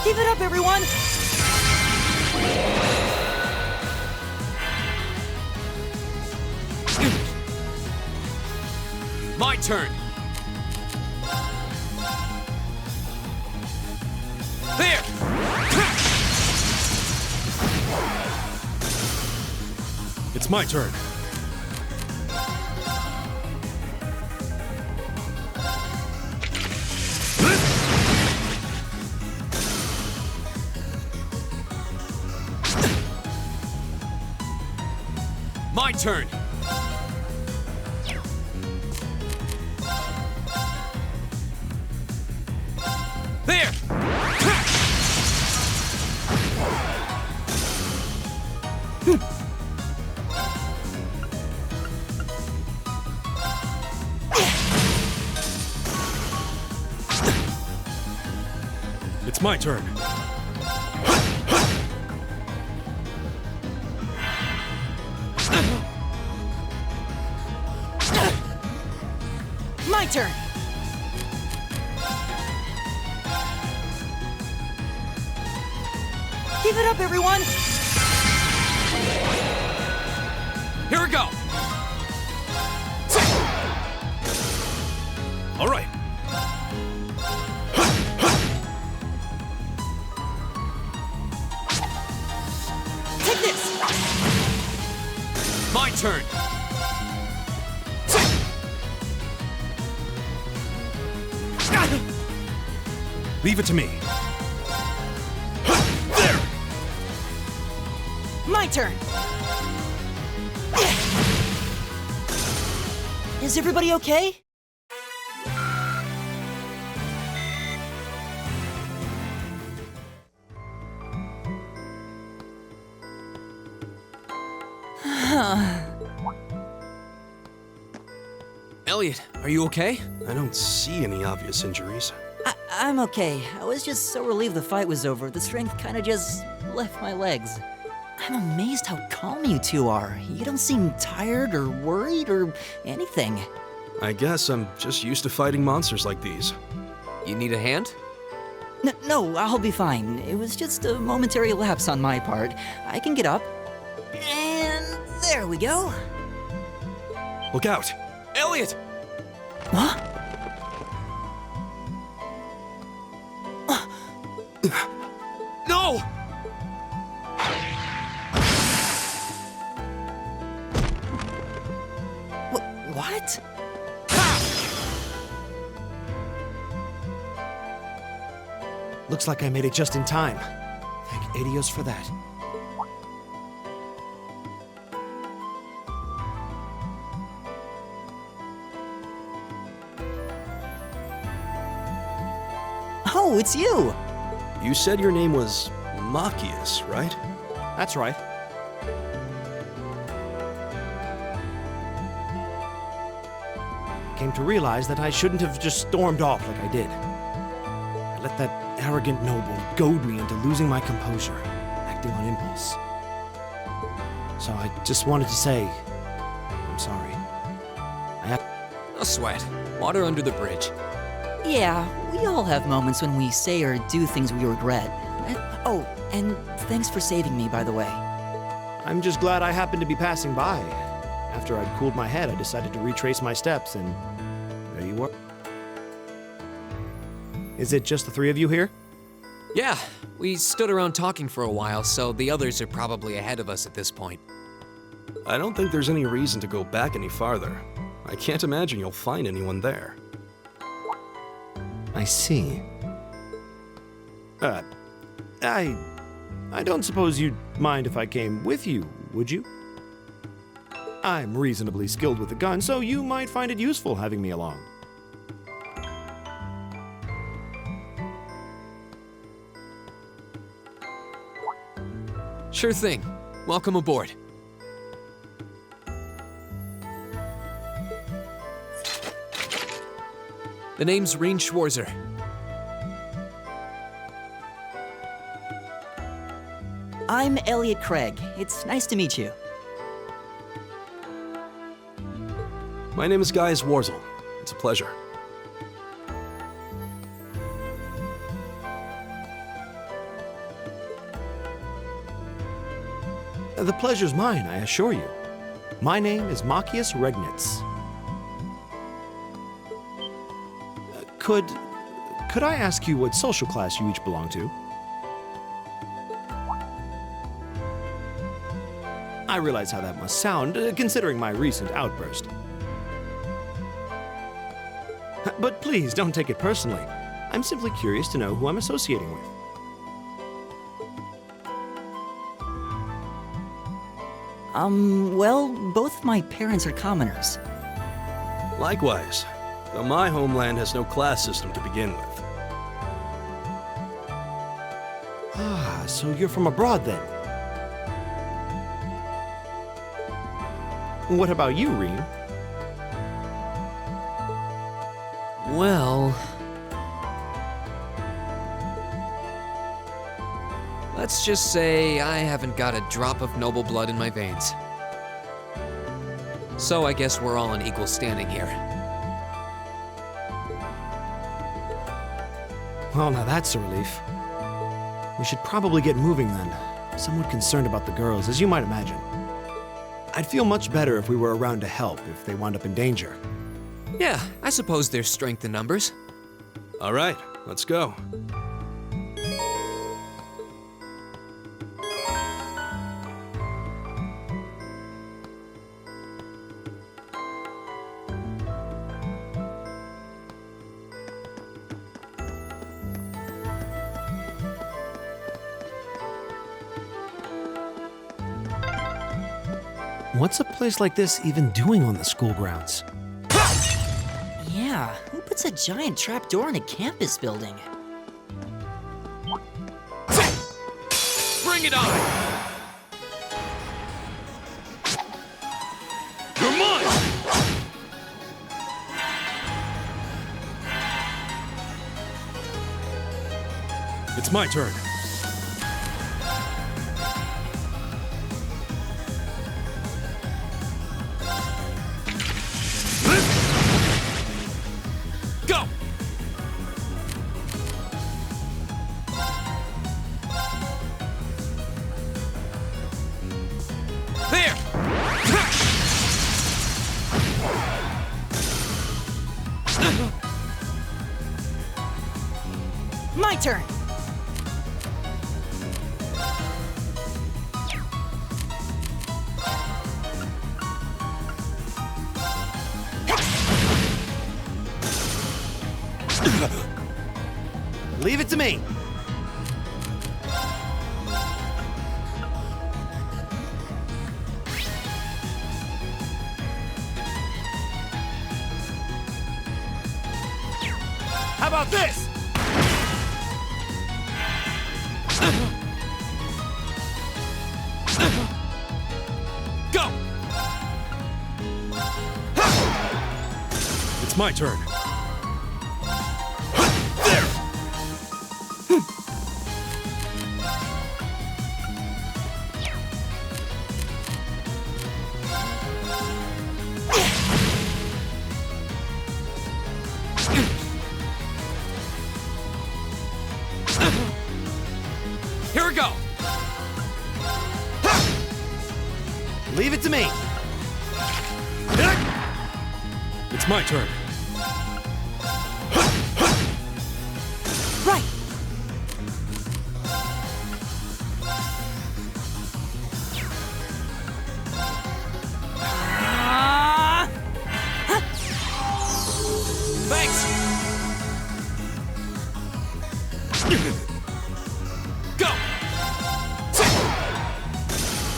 Keep it up, everyone!
My turn! There! It's my turn. My turn. There! It's my turn.
My turn! Keep it up, everyone!
Here we go!
All right.
Take this!
My turn!
Leave it to me.
My turn! Is everybody okay?
Elliot, are you okay?
I don't see any obvious injuries.
I'm okay. I was just so relieved the fight was over. The strength kind of just left my legs. I'm amazed how calm you two are. You don't seem tired or worried or anything.
I guess I'm just used to fighting monsters like these.
You need a hand?
No, I'll be fine. It was just a momentary lapse on my part. I can get up. And there we go.
Look out!
Elliot!
Huh?
No!
What?
Looks like I made it just in time. Thank Adios for that.
Oh, it's you!
You said your name was Machias, right?
That's right. Came to realize that I shouldn't have just stormed off like I did. I let that arrogant noble goad me into losing my composure, acting on impulse. So I just wanted to say, I'm sorry.
No sweat. Water under the bridge.
Yeah, we all have moments when we say or do things we regret. Oh, and thanks for saving me, by the way.
I'm just glad I happened to be passing by. After I'd cooled my head, I decided to retrace my steps, and there you were. Is it just the three of you here?
Yeah, we stood around talking for a while, so the others are probably ahead of us at this point.
I don't think there's any reason to go back any farther. I can't imagine you'll find anyone there.
I see. I don't suppose you'd mind if I came with you, would you? I'm reasonably skilled with a gun, so you might find it useful having me along.
Sure thing. Welcome aboard. The name's Reen Schwarzer.
I'm Elliot Craig. It's nice to meet you.
My name is Gaius Warzel. It's a pleasure.
The pleasure's mine, I assure you. My name is Machias Regnitz. Could I ask you what social class you each belong to? I realize how that must sound, considering my recent outburst. But please, don't take it personally. I'm simply curious to know who I'm associating with.
Well, both my parents are commoners.
Likewise, though my homeland has no class system to begin with.
Ah, so you're from abroad then? What about you, Reen?
Well... let's just say I haven't got a drop of noble blood in my veins. So I guess we're all in equal standing here.
Well, now that's a relief. We should probably get moving then. I'm somewhat concerned about the girls, as you might imagine. I'd feel much better if we were around to help if they wound up in danger.
Yeah, I suppose there's strength in numbers.
All right, let's go.
What's a place like this even doing on the school grounds?
Yeah, who puts a giant trapdoor in a campus building?
Bring it on! You're mine!
It's my turn.
Go! There!
My turn!
Leave it to me. How about this?
Go!
It's my turn.
Here we go!
Leave it to me. It's my turn.
Right!
Thanks! Go!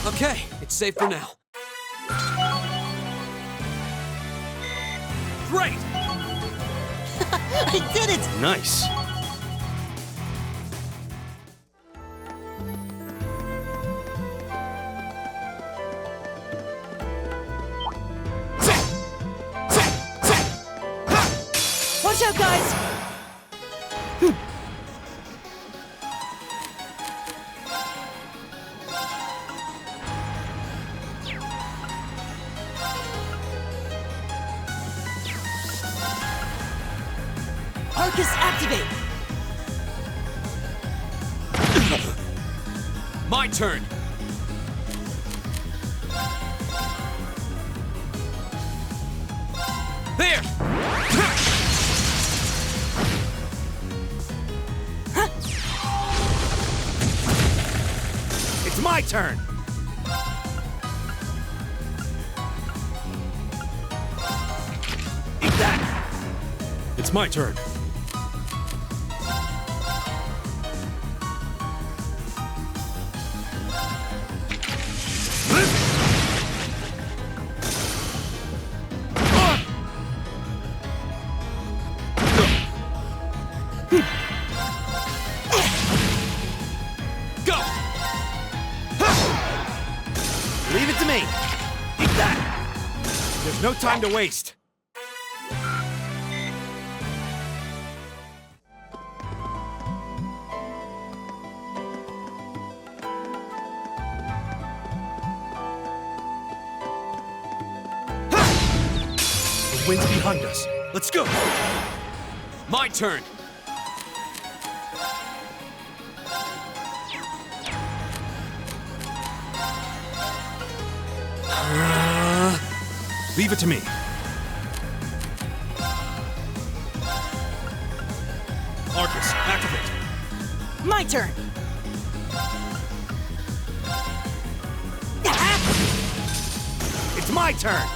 Okay, it's safe for now. Great!
I did it!
Nice.
Watch out, guys! Arcus, activate!
My turn! There!
It's my turn. Eat that. It's my turn.
Go!
Leave it to me. Eat that. There's no time to waste. The wind's behind us. Let's go.
My turn!
Leave it to me.
my turn!
It's my turn!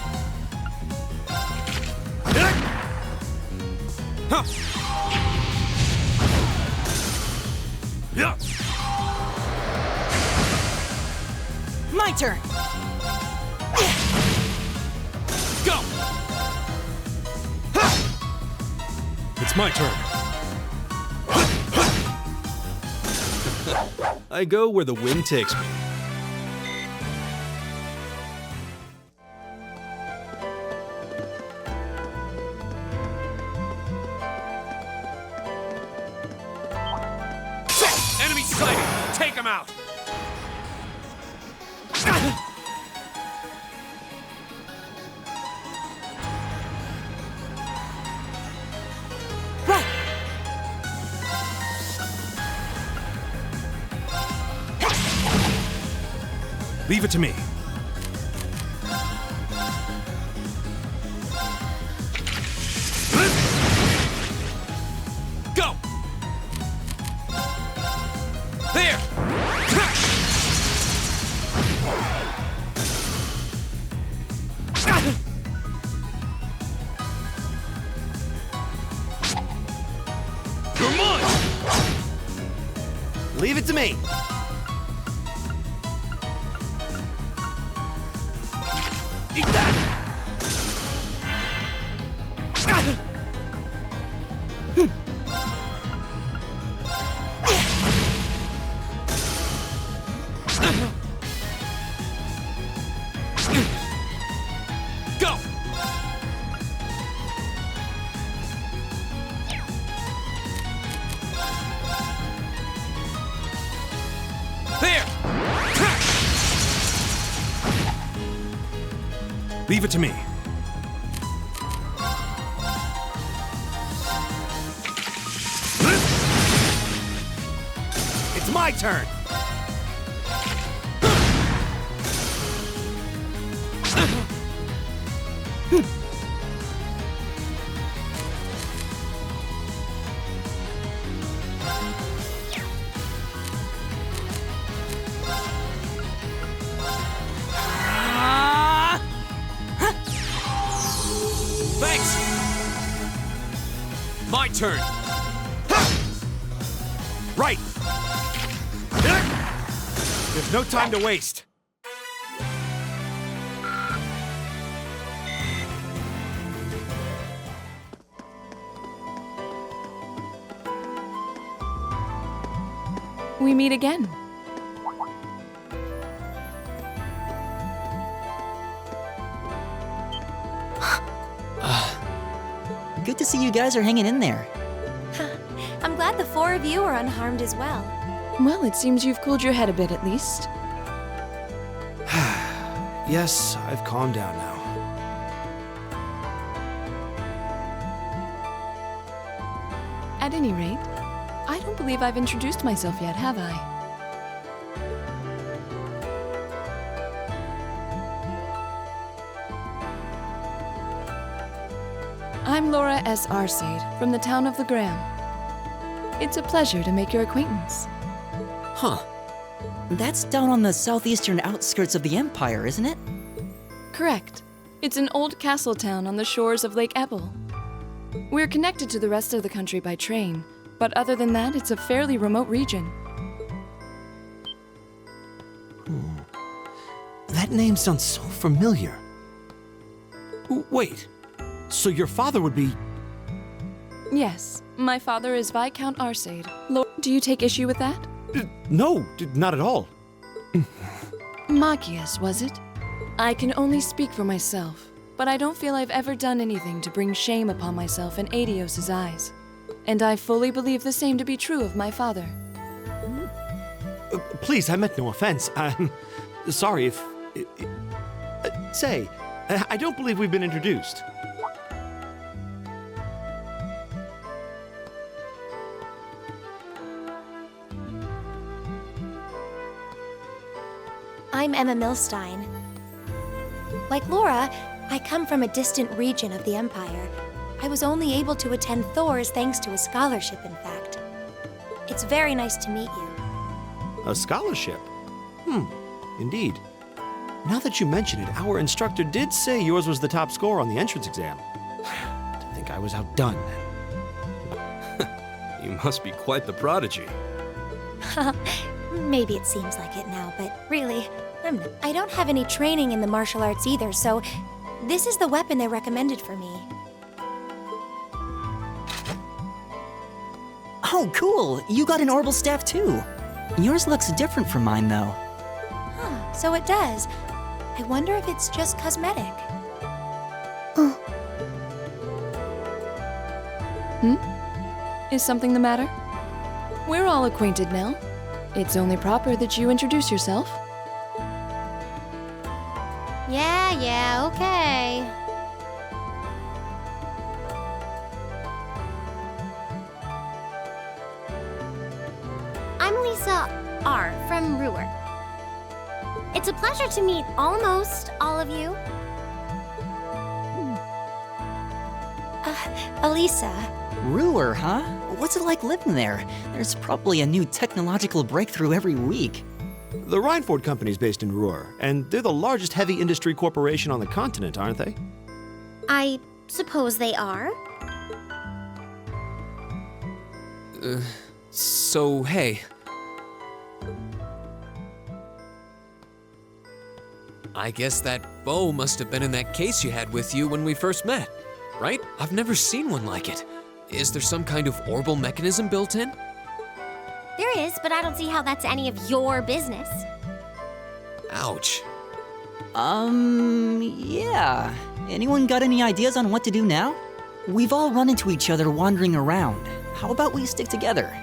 Huh. Yeah.
My turn!
Go! It's my turn. I go where the wind takes me.
Enemy sighted! Take him out!
Leave it to me.
Go! There!
You're mine! Leave it to me. Eat that!
Go! There!
Leave it to me. It's my turn.
Thanks! My turn!
Right! There's no time to waste.
We meet again.
Good to see you guys are hanging in there.
I'm glad the four of you are unharmed as well.
Well, it seems you've cooled your head a bit at least.
Yes, I've calmed down now.
At any rate, I don't believe I've introduced myself yet, have I? I'm Laura S. Arcade from the town of Legram. It's a pleasure to make your acquaintance.
Huh. That's down on the southeastern outskirts of the Empire, isn't it?
Correct. It's an old castle town on the shores of Lake Ebble. We're connected to the rest of the country by train, but other than that, it's a fairly remote region.
That name sounds so familiar. Wait, so your father would be...
Yes, my father is Viscount Arcade. Do you take issue with that?
No, not at all.
Magius, was it? I can only speak for myself, but I don't feel I've ever done anything to bring shame upon myself in Adios's eyes. And I fully believe the same to be true of my father.
Please, I meant no offense. I'm sorry if... say, I don't believe we've been introduced.
I'm Emma Milstein. Like Laura, I come from a distant region of the Empire. I was only able to attend Thor's thanks to a scholarship, in fact. It's very nice to meet you.
A scholarship? Indeed. Now that you mention it, our instructor did say yours was the top score on the entrance exam. To think I was outdone.
You must be quite the prodigy.
Maybe it seems like it now, but really, I don't have any training in the martial arts either, so this is the weapon they recommended for me.
Oh, cool! You got an orbital staff too. Yours looks different from mine, though.
Huh, so it does. I wonder if it's just cosmetic.
Is something the matter? We're all acquainted now. It's only proper that you introduce yourself.
Yeah, okay. I'm Lisa R. from Ruhr. It's a pleasure to meet almost all of you.
Elisa.
Ruhr, huh? What's it like living there? There's probably a new technological breakthrough every week.
The Rhineford Company's based in Ruhr, and they're the largest heavy industry corporation on the continent, aren't they?
I suppose they are.
So, hey. I guess that bow must have been in that case you had with you when we first met, right? I've never seen one like it. Is there some kind of orbital mechanism built in?
There is, but I don't see how that's any of your business.
Ouch.
Yeah. Anyone got any ideas on what to do now? We've all run into each other wandering around. How about we stick together?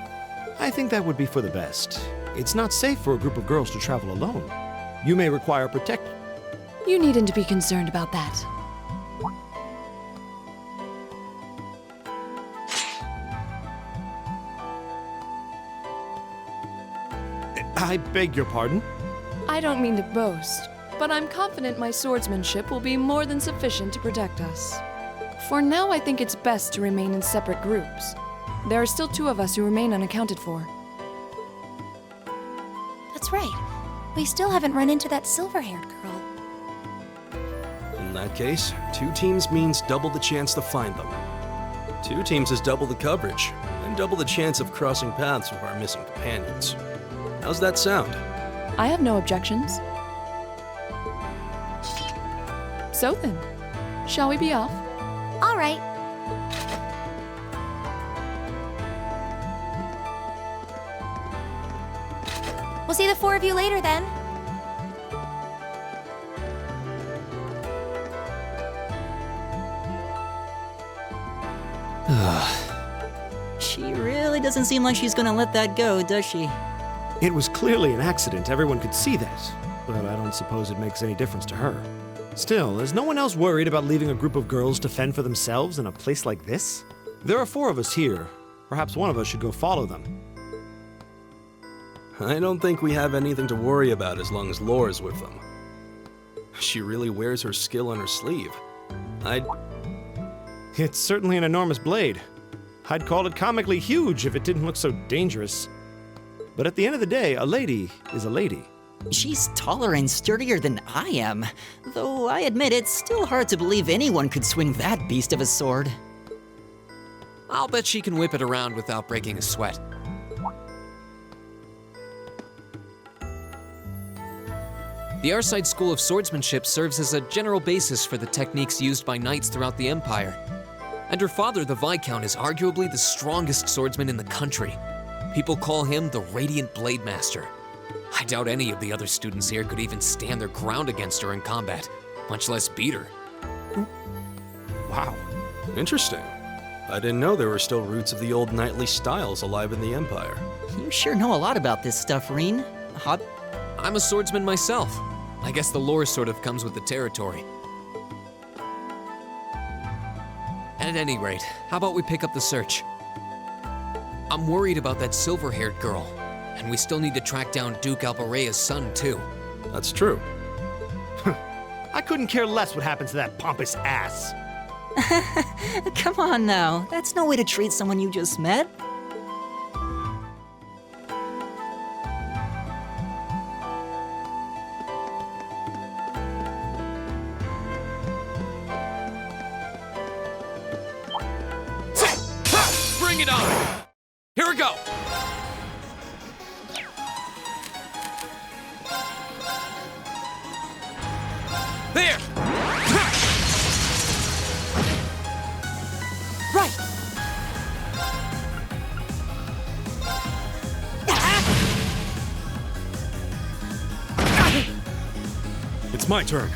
I think that would be for the best. It's not safe for a group of girls to travel alone. You may require protection.
You needn't be concerned about that.
I beg your pardon?
I don't mean to boast, but I'm confident my swordsmanship will be more than sufficient to protect us. For now, I think it's best to remain in separate groups. There are still 2 of us who remain unaccounted for.
That's right. We still haven't run into that silver-haired girl.
In that case, 2 teams means double the chance to find them. 2 teams is double the coverage, and double the chance of crossing paths with our missing companions. How's that sound?
I have no objections. So then, shall we be off?
All right.
We'll see the 4 of you later then.
She really doesn't seem like she's gonna let that go, does she?
It was clearly an accident, everyone could see that, but I don't suppose it makes any difference to her. Still, is no one else worried about leaving a group of girls to fend for themselves in a place like this? There are 4 of us here. Perhaps one of us should go follow them.
I don't think we have anything to worry about as long as Laura's with them. She really wears her skill on her sleeve.
It's certainly an enormous blade. I'd call it comically huge if it didn't look so dangerous. But at the end of the day, a lady is a lady.
She's taller and sturdier than I am, though I admit it's still hard to believe anyone could swing that beast of a sword.
I'll bet she can whip it around without breaking a sweat. The Arside School of Swordsmanship serves as a general basis for the techniques used by knights throughout the Empire. And her father, the Viscount, is arguably the strongest swordsman in the country. People call him the Radiant Blade Master. I doubt any of the other students here could even stand their ground against her in combat, much less beat her.
Wow. Interesting. I didn't know there were still roots of the old knightly styles alive in the Empire.
You sure know a lot about this stuff, Reen.
I'm a swordsman myself. I guess the lore sort of comes with the territory. At any rate, how about we pick up the search? I'm worried about that silver-haired girl, and we still need to track down Duke Albarea's son, too.
That's true.
I couldn't care less what happens to that pompous ass.
Come on now, that's no way to treat someone you just met.
There!
Right!
It's my turn.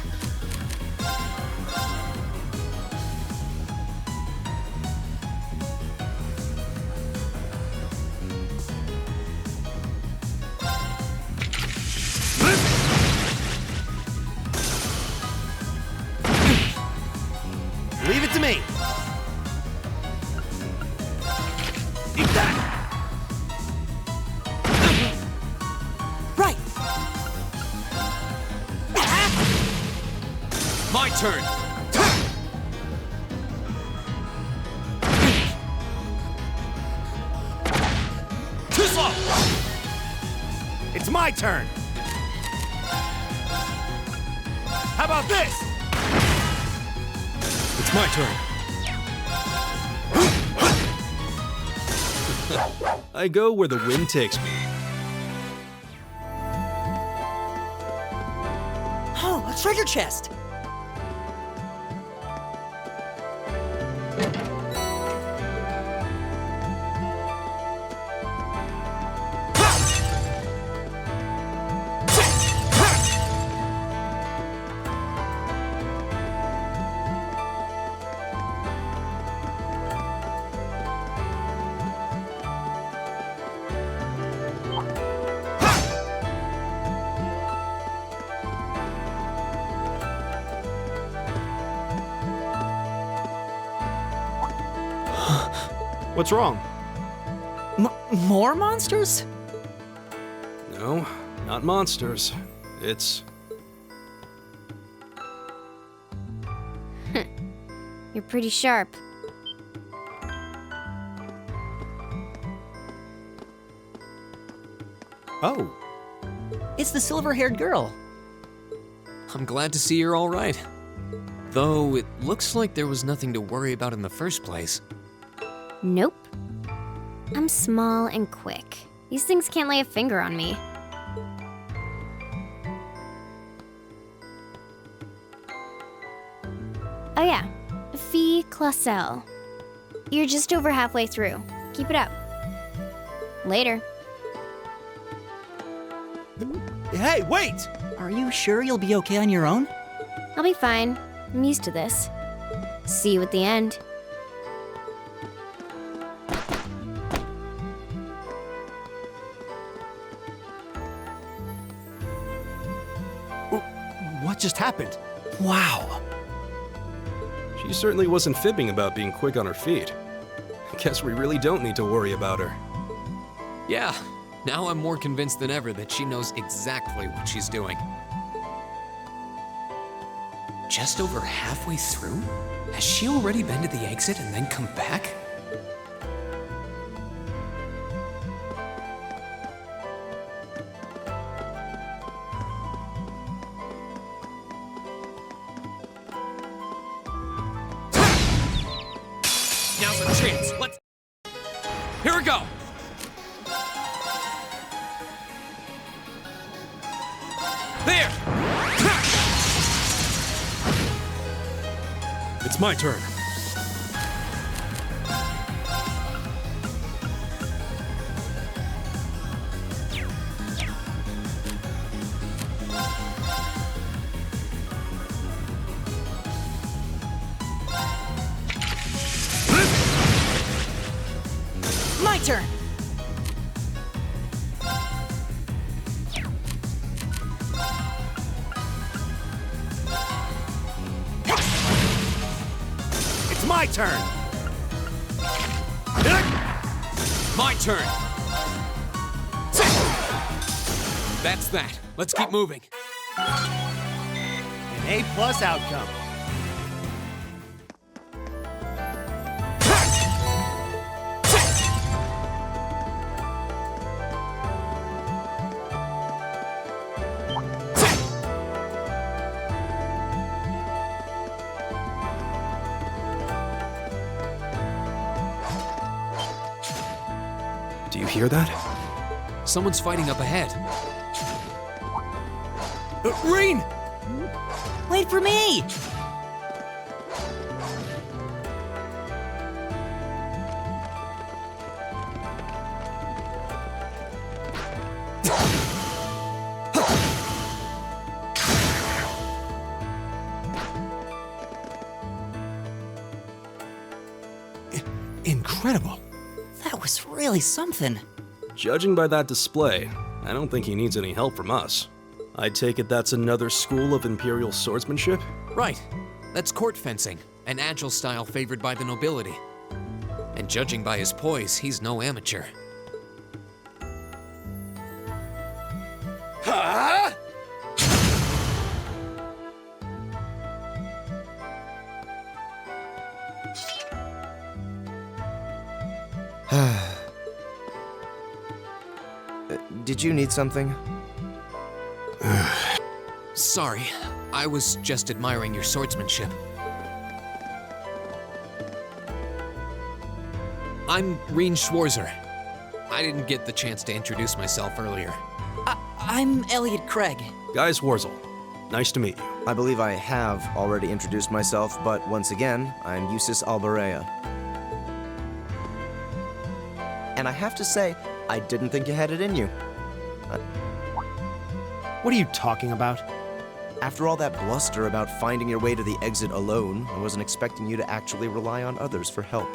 Leave it to me. Eat that.
Right!
My turn!
Too slow!
It's my turn. How about this?
It's my turn. I go where the wind takes me.
Oh, a treasure chest!
What's wrong?
More monsters?
No, not monsters. It's...
You're pretty sharp.
Oh.
It's the silver-haired girl.
I'm glad to see you're all right. Though it looks like there was nothing to worry about in the first place.
Nope. I'm small and quick. These things can't lay a finger on me. Oh yeah, Fee Clausel. You're just over halfway through. Keep it up. Later.
Hey, wait!
Are you sure you'll be okay on your own?
I'll be fine. I'm used to this. See you at the end.
What just happened?
Wow.
She certainly wasn't fibbing about being quick on her feet. Guess we really don't need to worry about her.
Yeah, now I'm more convinced than ever that she knows exactly what she's doing. Just over halfway through? Has she already been to the exit and then come back?
Now's our chance. Let's... Here we go! There!
It's my turn.
My turn!
It's my turn.
My turn! That's that. Let's keep moving.
An A+ outcome.
Do you hear that?
Someone's fighting up ahead.
Reen!
Wait for me!
Incredible.
That was really something.
Judging by that display, I don't think he needs any help from us. I take it that's another school of Imperial swordsmanship?
Right. That's court fencing, an agile style favored by the nobility. And judging by his poise, he's no amateur.
Huh?
Did you need something?
Sorry, I was just admiring your swordsmanship. I'm Reen Schwarzer. I didn't get the chance to introduce myself earlier.
I'm Elliot Craig.
Guys Wurzel, nice to meet you.
I believe I have already introduced myself, but once again, I'm Eustace Alberea. And I have to say, I didn't think you had it in you.
What are you talking about?
After all that bluster about finding your way to the exit alone, I wasn't expecting you to actually rely on others for help.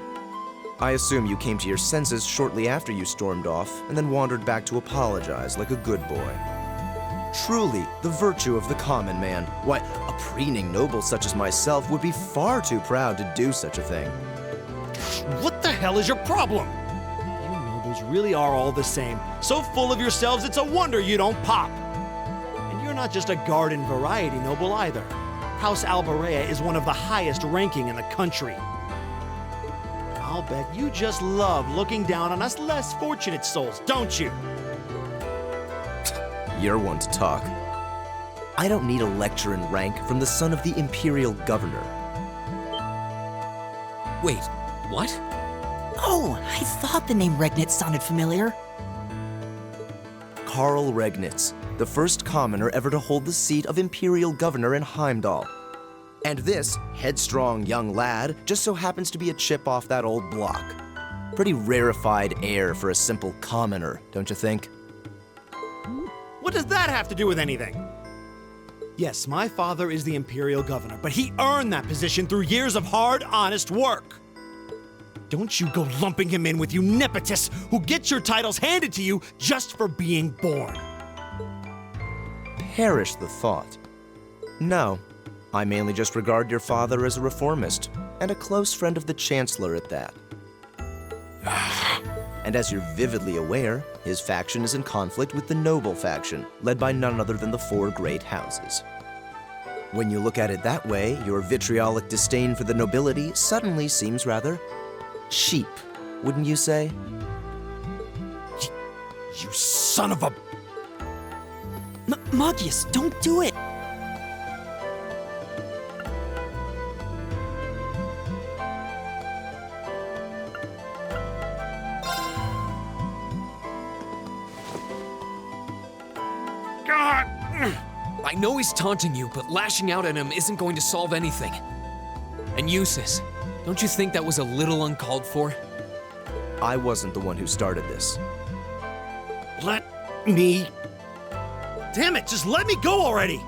I assume you came to your senses shortly after you stormed off, and then wandered back to apologize like a good boy. Truly, the virtue of the common man. Why, a preening noble such as myself would be far too proud to do such a thing.
What the hell is your problem? You nobles really are all the same. So full of yourselves, it's a wonder you don't pop. And you're not just a garden variety noble either. House Alberea is one of the highest ranking in the country. I'll bet you just love looking down on us less fortunate souls, don't you?
You're one to talk. I don't need a lecture in rank from the son of the Imperial Governor.
Wait, what?
Oh, I thought the name Regnitz sounded familiar.
Karl Regnitz, the first commoner ever to hold the seat of Imperial Governor in Heimdall. And this headstrong young lad just so happens to be a chip off that old block. Pretty rarefied air for a simple commoner, don't you think?
What does that have to do with anything? Yes, my father is the Imperial Governor, but he earned that position through years of hard, honest work. Don't you go lumping him in with you nepotists who get your titles handed to you just for being born.
Perish the thought. No, I mainly just regard your father as a reformist, and a close friend of the Chancellor at that. And as you're vividly aware, his faction is in conflict with the noble faction, led by none other than the four great houses. When you look at it that way, your vitriolic disdain for the nobility suddenly seems rather cheap, wouldn't you say?
You son of a...
Magius, don't do it!
I know he's taunting you, but lashing out at him isn't going to solve anything. And Eustace, don't you think that was a little uncalled for?
I wasn't the one who started this.
Let me... Damn it, just let me go already!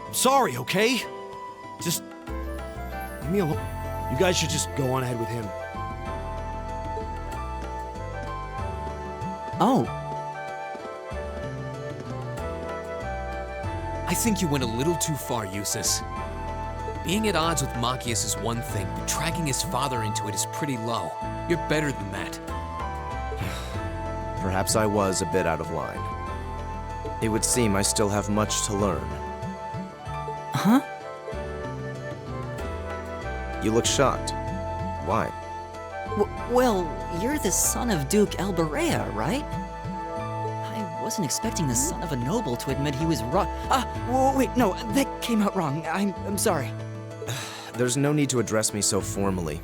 I'm sorry, okay? Just... leave me alone. You guys should just go on ahead with him.
Oh.
I think you went a little too far, Eustace. Being at odds with Machias is one thing, but dragging his father into it is pretty low. You're better than that.
Perhaps I was a bit out of line. It would seem I still have much to learn.
Huh?
You look shocked. Why?
Well, you're the son of Duke Alberea, right? I wasn't expecting the son of a noble to admit he was wrong. Wait, no, that came out wrong. I'm sorry.
There's no need to address me so formally.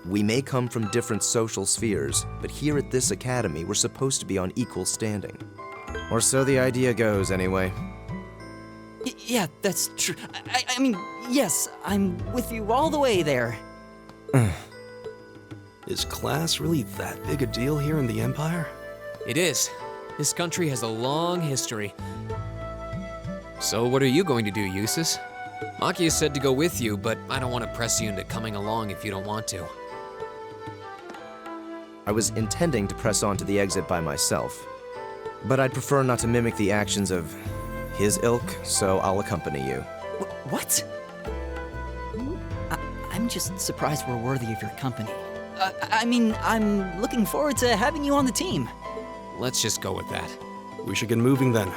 We may come from different social spheres, but here at this academy, we're supposed to be on equal standing. Or so the idea goes, anyway.
Yeah, that's true. I mean, yes, I'm with you all the way there.
Is class really that big a deal here in the Empire?
It is. This country has a long history. So what are you going to do, Eustace? Makia said to go with you, but I don't want to press you into coming along if you don't want to.
I was intending to press on to the exit by myself, but I'd prefer not to mimic the actions of his ilk, so I'll accompany you.
What? I'm just surprised we're worthy of your company. I mean, I'm looking forward to having you on the team.
Let's just go with that.
We should get moving then.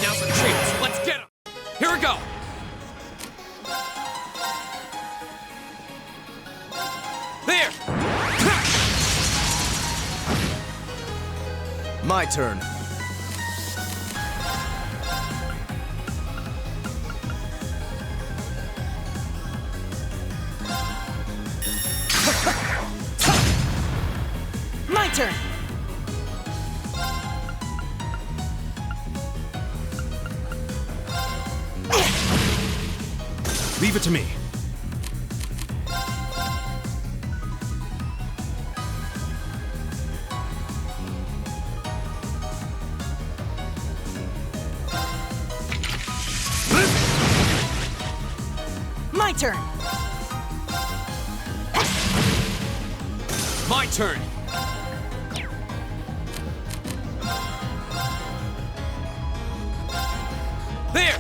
Now's our chance. Let's get him. Here we go. There.
My turn.
My turn!
Leave it to me.
My turn!
My turn. There.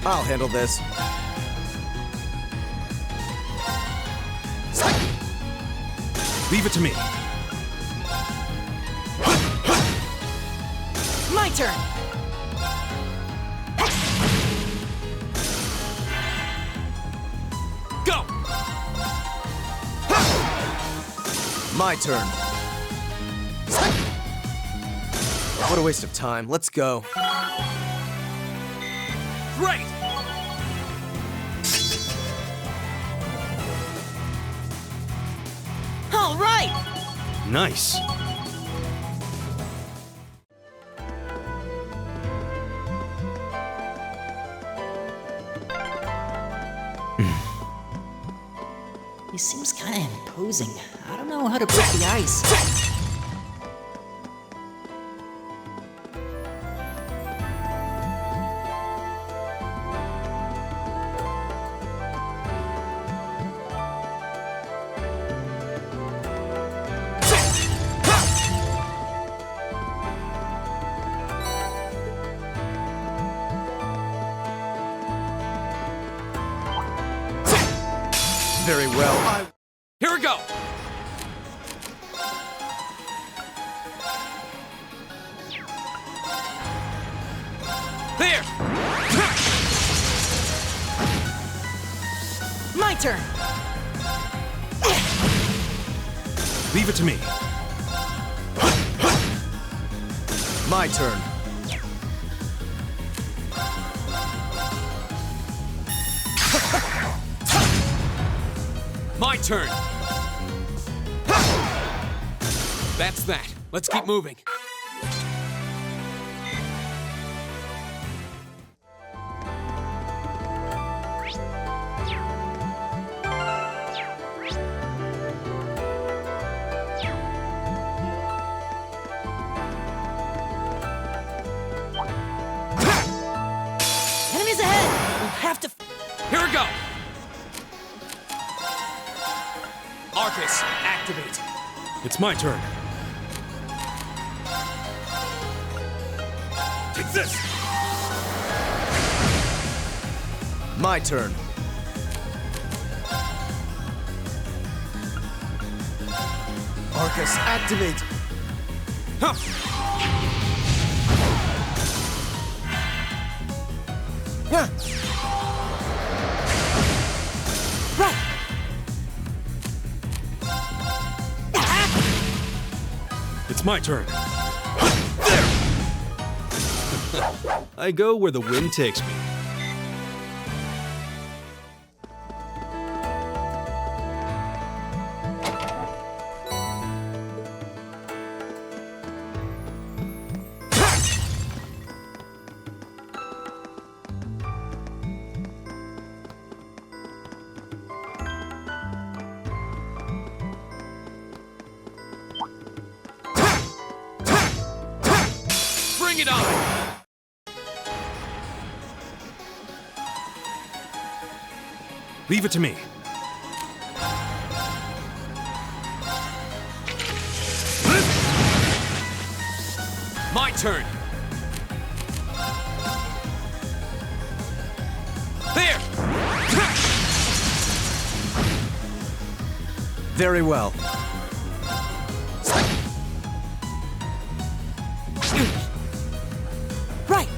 I'll handle this.
Leave it to me.
My turn!
Go.
My turn. What a waste of time. Let's go.
Great.
All right!
Nice.
He seems kind of imposing. I don't know how to break the ice.
Very well.
Here we go. There.
My turn!
Leave it to me.
My turn.
My turn. That's that. Let's keep moving.
Enemies ahead! We'll have to...
Here we go. Arcus, activate.
It's my turn.
Take this.
My turn. Arcus, activate.
Huh.
Right!
It's
My turn. I go where the wind takes me.
Bring it on!
Leave it to me.
My turn! There!
Very well.
Right!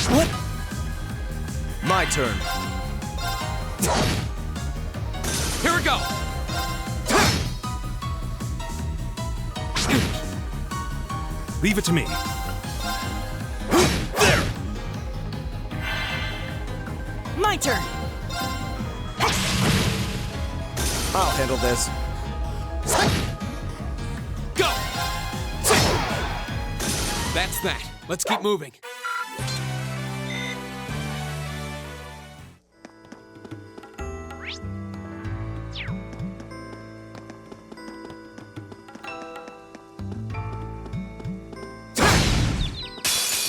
What?
My turn.
Here we go!
Leave it to me.
There!
My turn!
I'll handle this.
Go! That's that. Let's keep moving.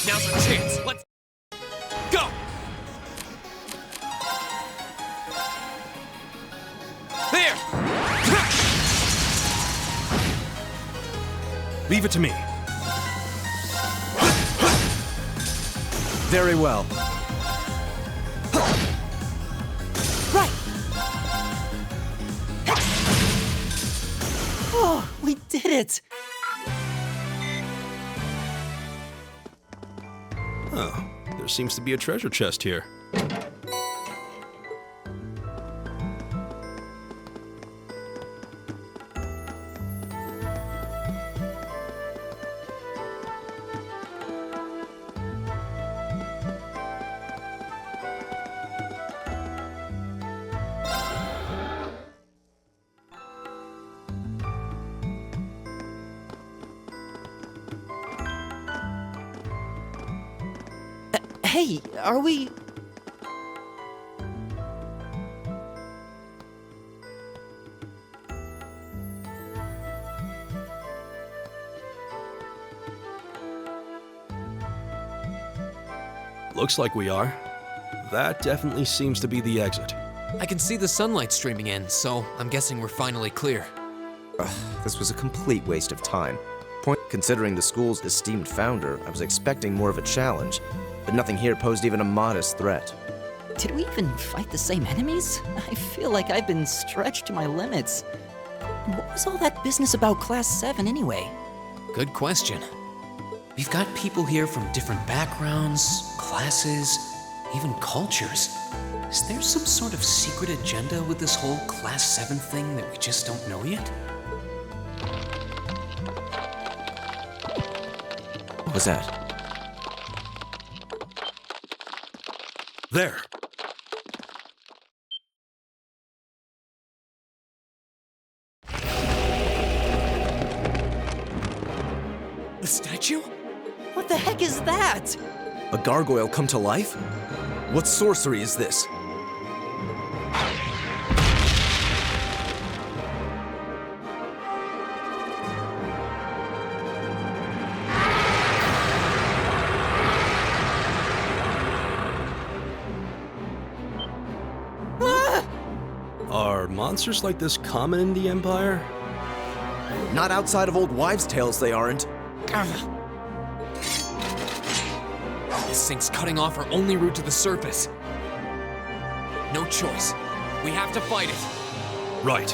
Now's our chance. Let's go! There!
Leave it to me.
Very well.
Right! Oh, we did it!
Oh, there seems to be a treasure chest here.
Hey, are we...
Looks like we are. That definitely seems to be the exit.
I can see the sunlight streaming in, so I'm guessing we're finally clear.
This was a complete waste of time. Considering the school's esteemed founder, I was expecting more of a challenge, but nothing here posed even a modest threat.
Did we even fight the same enemies? I feel like I've been stretched to my limits. What was all that business about Class 7 anyway?
Good question. We've got people here from different backgrounds, classes, even cultures. Is there some sort of secret agenda with this whole Class 7 thing that we just don't know yet?
What was that?
There.
The statue?
What the heck is that?
A gargoyle come to life? What sorcery is this?
Are monsters like this common in the Empire?
Not outside of old wives' tales, they aren't.
This thing's cutting off our only route to the surface. No choice. We have to fight it.
Right.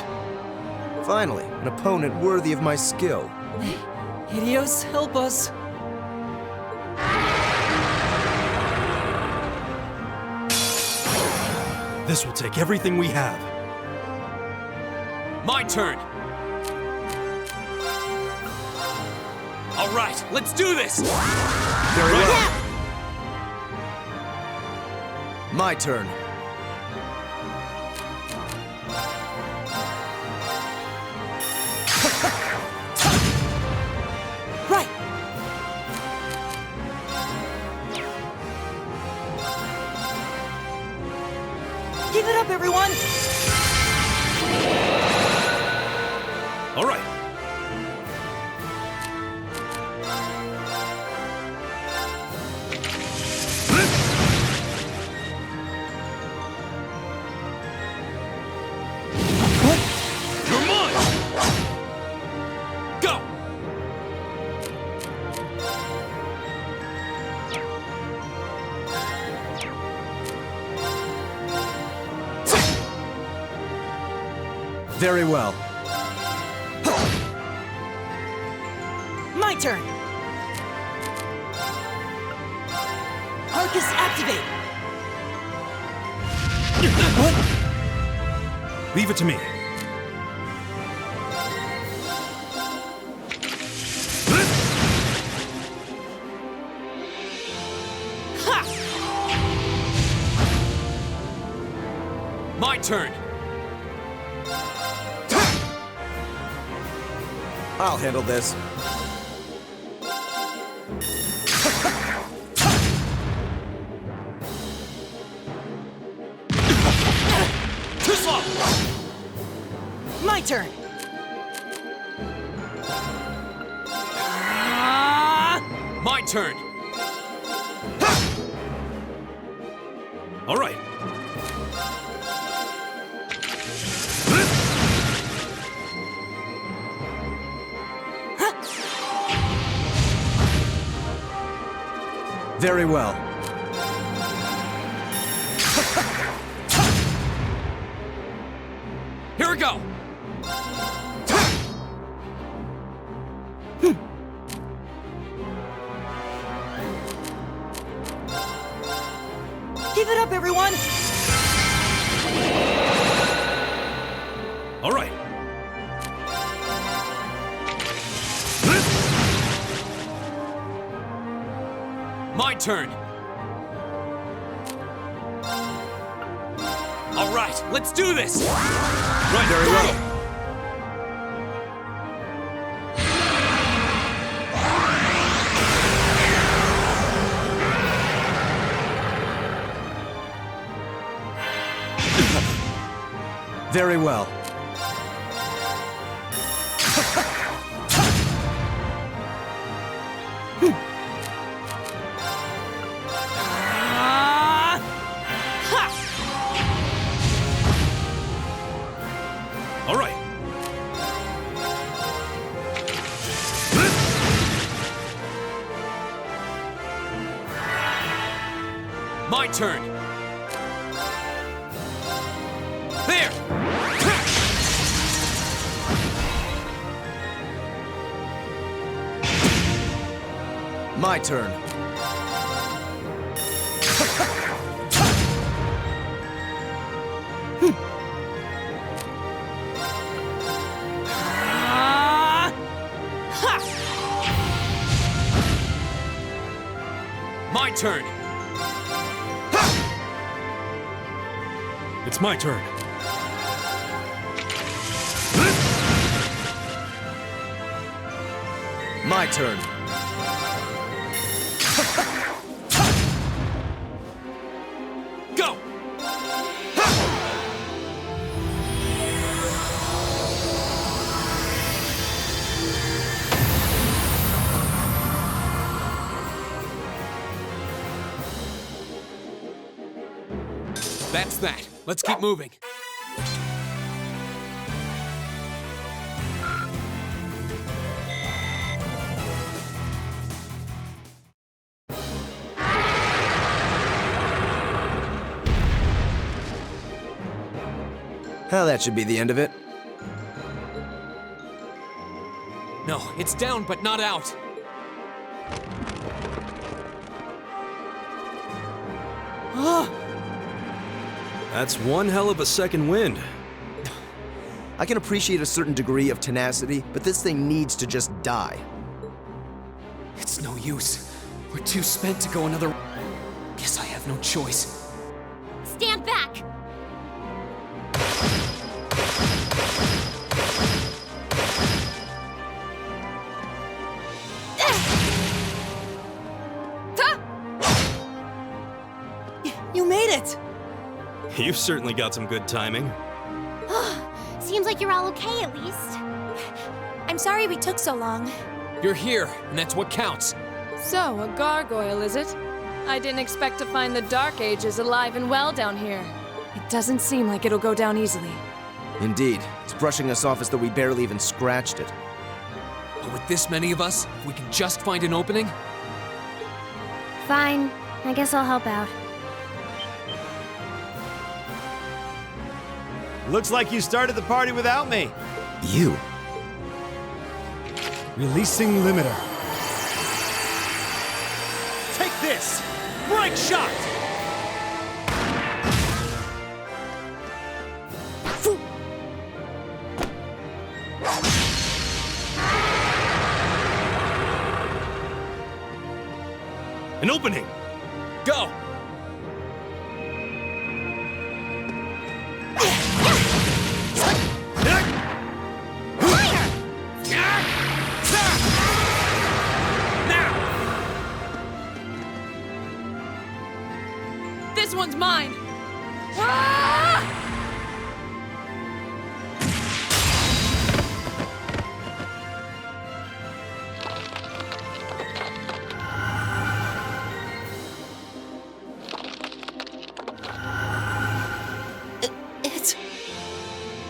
Finally, an opponent worthy of my skill.
Helios, help us.
This will take everything we have.
My turn! All right, let's do this!
Very well. My turn.
Right! Give it up, everyone!
All right.
You're mine! Go!
Very well.
My turn! Arcus activate!
What? Leave it to me.
My turn!
I'll handle this.
Too slow!
My turn!
My turn!
All right.
Very well.
Here we go!
Give it up, everyone!
All right.
My turn! All right, let's do this!
Right, very well. Very well.
All right.
My turn! There!
My turn.
My turn!
It's my turn.
My turn.
Go! That's that. Let's keep moving.
Well, that should be the end of it.
No, it's down but not out.
That's one hell of a second wind.
I can appreciate a certain degree of tenacity, but this thing needs to just die.
It's no use. We're too spent to go another... Guess I have no choice.
Stand back!
You made it!
You've certainly got some good timing.
Seems like you're all okay, at least.
I'm sorry we took so long.
You're here, and that's what counts.
So, a gargoyle, is it? I didn't expect to find the Dark Ages alive and well down here. It doesn't seem like it'll go down easily.
Indeed. It's brushing us off as though we barely even scratched it.
But with this many of us, if we can just find an opening...
Fine. I guess I'll help out.
Looks like you started the party without me.
You?
Releasing limiter. Take this! Break shot! An opening!
Go!
This one's mine!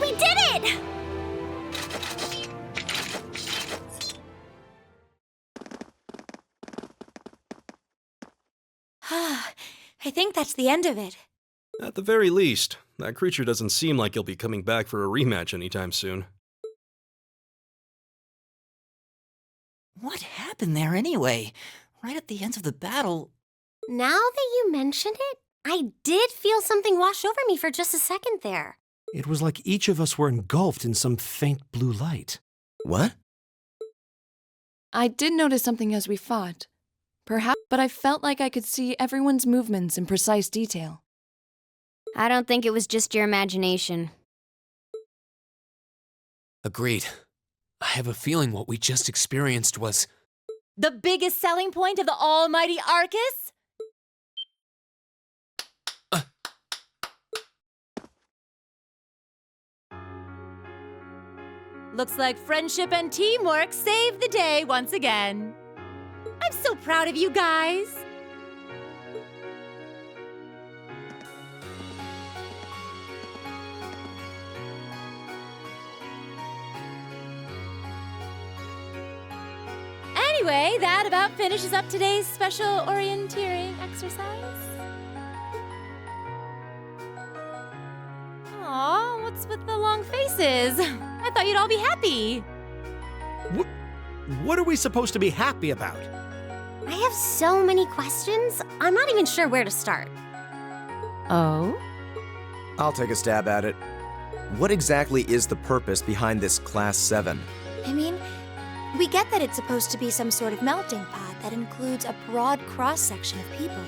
We did it!
I think that's the end of it.
At the very least, that creature doesn't seem like he'll be coming back for a rematch anytime soon.
What happened there anyway? Right at the end of the battle...
Now that you mention it, I did feel something wash over me for just a second there.
It was like each of us were engulfed in some faint blue light.
What?
I did notice something as we fought. Perhaps, but I felt like I could see everyone's movements in precise detail.
I don't think it was just your imagination.
Agreed. I have a feeling what we just experienced was...
The biggest selling point of the almighty Arcus? Looks like friendship and teamwork saved the day once again. I'm so proud of you guys. Anyway, that about finishes up today's special orienteering exercise. Aw, what's with the long faces? I thought you'd all be happy.
What are we supposed to be happy about?
I have so many questions, I'm not even sure where to start.
Oh?
I'll take a stab at it. What exactly is the purpose behind this Class 7?
I mean, we get that it's supposed to be some sort of melting pot that includes a broad cross-section of people.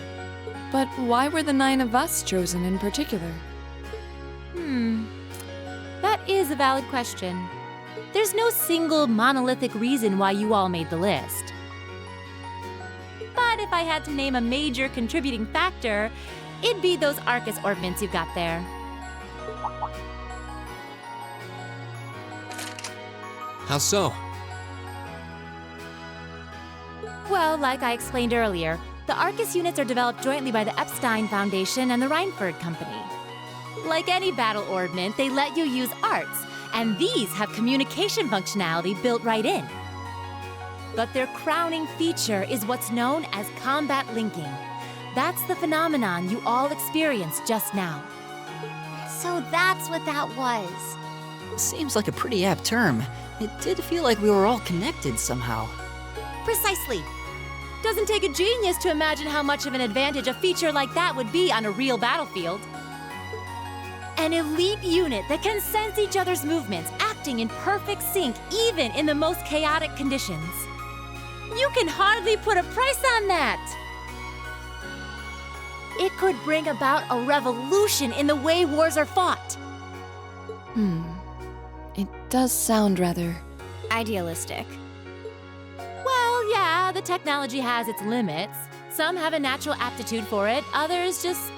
But why were the 9 of us chosen in particular?
That is a valid question. There's no single monolithic reason why you all made the list. But if I had to name a major contributing factor, it'd be those Arcus orbments you've got there.
How so?
Well, like I explained earlier, the Arcus units are developed jointly by the Epstein Foundation and the Reinford Company. Like any battle orbment, they let you use arts, and these have communication functionality built right in. But their crowning feature is what's known as combat linking. That's the phenomenon you all experienced just now.
So that's what that was.
Seems like a pretty apt term. It did feel like we were all connected somehow.
Precisely. Doesn't take a genius to imagine how much of an advantage a feature like that would be on a real battlefield. An elite unit that can sense each other's movements, acting in perfect sync even in the most chaotic conditions. You can hardly put a price on that! It could bring about a revolution in the way wars are fought.
It does sound rather
idealistic.
Well, yeah, the technology has its limits. Some have a natural aptitude for it, others just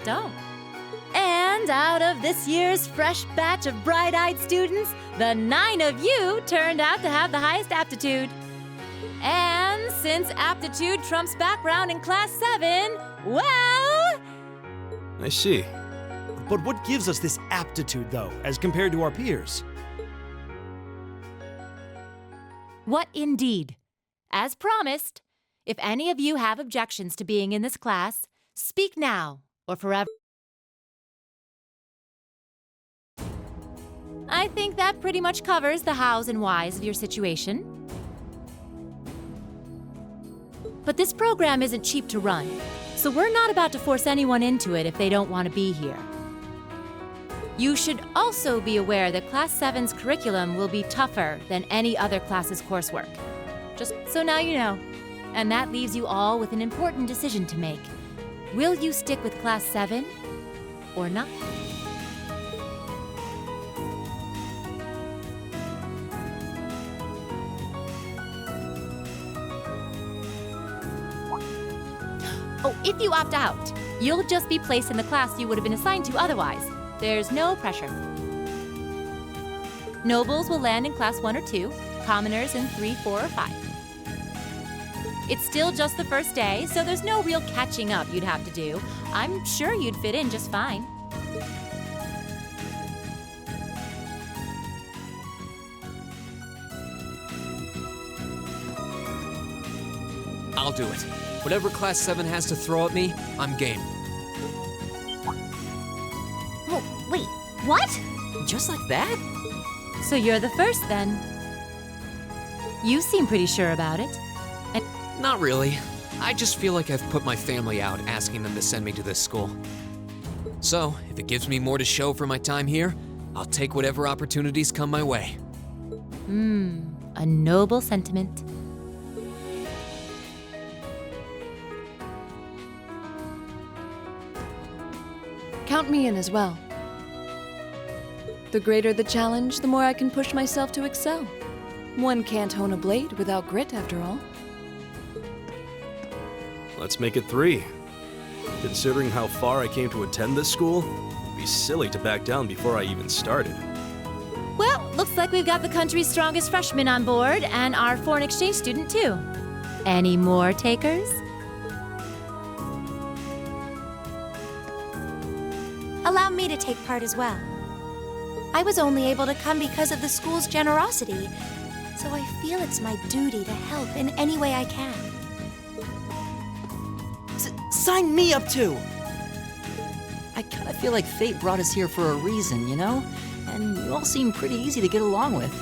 don't. And out of this year's fresh batch of bright-eyed students, the 9 of you turned out to have the highest aptitude. And since aptitude trumps background in Class 7, well...
I see. But what gives us this aptitude, though, as compared to our peers?
What indeed? As promised, if any of you have objections to being in this class, speak now or forever. I think that pretty much covers the hows and whys of your situation. But this program isn't cheap to run, so we're not about to force anyone into it if they don't want to be here. You should also be aware that Class 7's curriculum will be tougher than any other class's coursework. Just so now you know. And that leaves you all with an important decision to make. Will you stick with Class 7 or not? Oh, if you opt out, you'll just be placed in the class you would have been assigned to otherwise. There's no pressure. Nobles will land in Class 1 or 2, commoners in 3, 4, or 5. It's still just the first day, so there's no real catching up you'd have to do. I'm sure you'd fit in just fine.
I'll do it. Whatever Class 7 has to throw at me, I'm game.
Oh, wait, what?
Just like that?
So you're the first, then. You seem pretty sure about it.
Not really. I just feel like I've put my family out asking them to send me to this school. So, if it gives me more to show for my time here, I'll take whatever opportunities come my way.
A noble sentiment.
count me in as well. The greater the challenge, the more I can push myself to excel. One can't hone a blade without grit, after all.
Let's make it 3. Considering how far I came to attend this school, it'd be silly to back down before I even started.
Well, looks like we've got the country's strongest freshman on board, and our foreign exchange student, too. Any more takers?
Allow me to take part as well. I was only able to come because of the school's generosity, so I feel it's my duty to help in any way I can.
Sign me up too! I kinda feel like fate brought us here for a reason, you know? And you all seem pretty easy to get along with.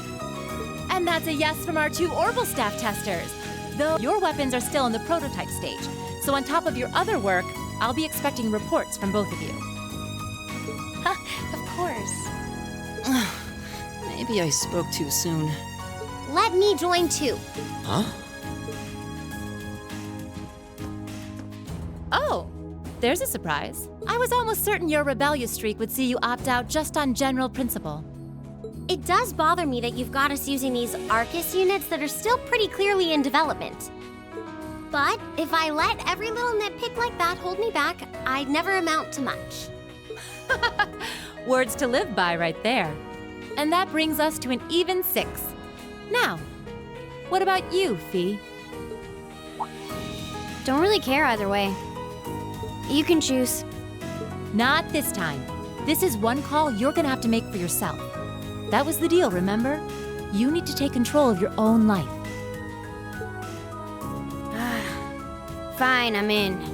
And that's a yes from our 2 Orbital staff testers. Though your weapons are still in the prototype stage, so on top of your other work, I'll be expecting reports from both of you.
Of course.
Maybe I spoke too soon.
Let me join too.
Huh?
Oh, there's a surprise. I was almost certain your rebellious streak would see you opt out just on general principle.
It does bother me that you've got us using these Arcus units that are still pretty clearly in development. But if I let every little nitpick like that hold me back, I'd never amount to much.
Words to live by right there. And that brings us to an even 6. Now, what about you, Fee?
Don't really care either way. You can choose.
Not this time. This is one call you're gonna have to make for yourself. That was the deal, remember? You need to take control of your own life.
Fine, I'm in.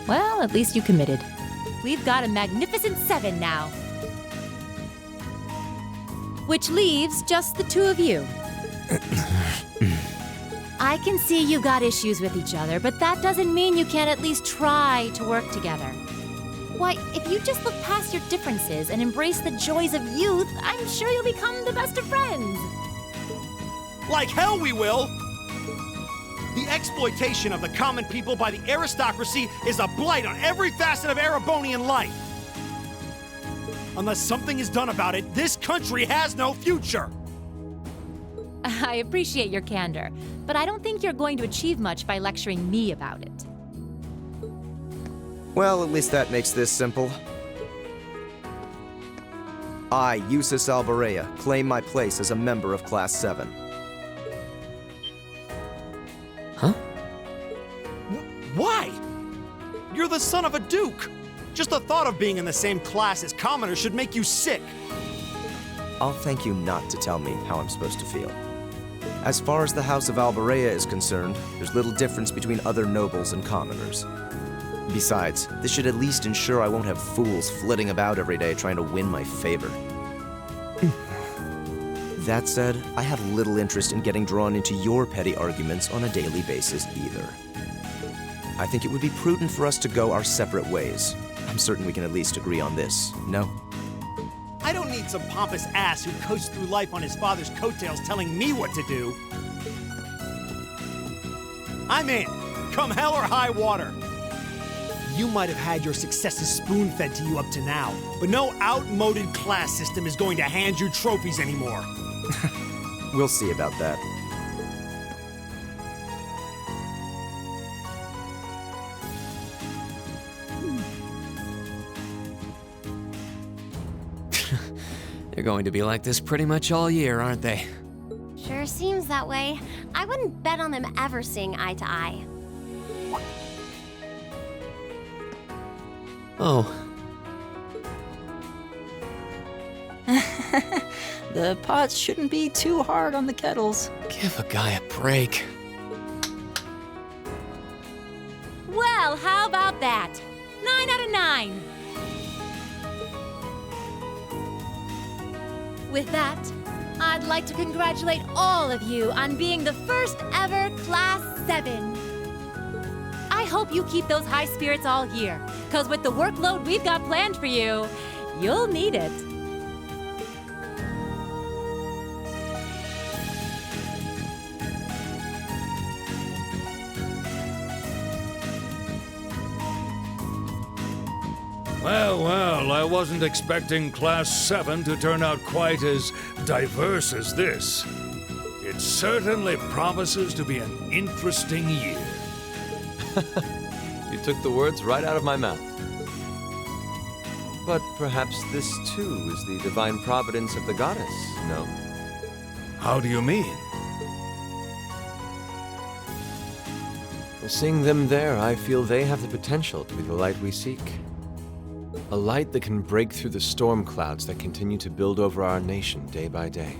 Well, at least you committed. We've got a magnificent 7 now. Which leaves just the 2 of you. I can see you got issues with each other, but that doesn't mean you can't at least try to work together. Why, if you just look past your differences and embrace the joys of youth, I'm sure you'll become the best of friends.
Like hell we will! The exploitation of the common people by the aristocracy is a blight on every facet of Erebonian life. Unless something is done about it, this country has no future!
I appreciate your candor, but I don't think you're going to achieve much by lecturing me about it.
Well, at least that makes this simple. I, Eustace Alborea, claim my place as a member of Class 7.
Huh?
Why? You're the son of a duke! Just the thought of being in the same class as commoners should make you sick!
I'll thank you not to tell me how I'm supposed to feel. As far as the House of Alborea is concerned, there's little difference between other nobles and commoners. Besides, this should at least ensure I won't have fools flitting about every day trying to win my favor. That said, I have little interest in getting drawn into your petty arguments on a daily basis either. I think it would be prudent for us to go our separate ways. I'm certain we can at least agree on this, no?
I don't need some pompous ass who coasts through life on his father's coattails telling me what to do. I'm in, come hell or high water. You might have had your successes spoon-fed to you up to now, but no outmoded class system is going to hand you trophies anymore.
We'll see about that.
They're going to be like this pretty much all year, aren't they?
Sure seems that way. I wouldn't bet on them ever seeing eye to eye.
Oh.
The pots shouldn't be too hard on the kettles.
Give a guy a break.
Well, how about that? 9 out of 9. With that, I'd like to congratulate all of you on being the first ever Class 7. I hope you keep those high spirits all year, because with the workload we've got planned for you, you'll need it.
Well, well, I wasn't expecting Class 7 to turn out quite as diverse as this. It certainly promises to be an interesting year.
You took the words right out of my mouth. But perhaps this too is the divine providence of the goddess, no?
How do you mean?
Well, seeing them there, I feel they have the potential to be the light we seek. A light that can break through the storm clouds that continue to build over our nation day by day.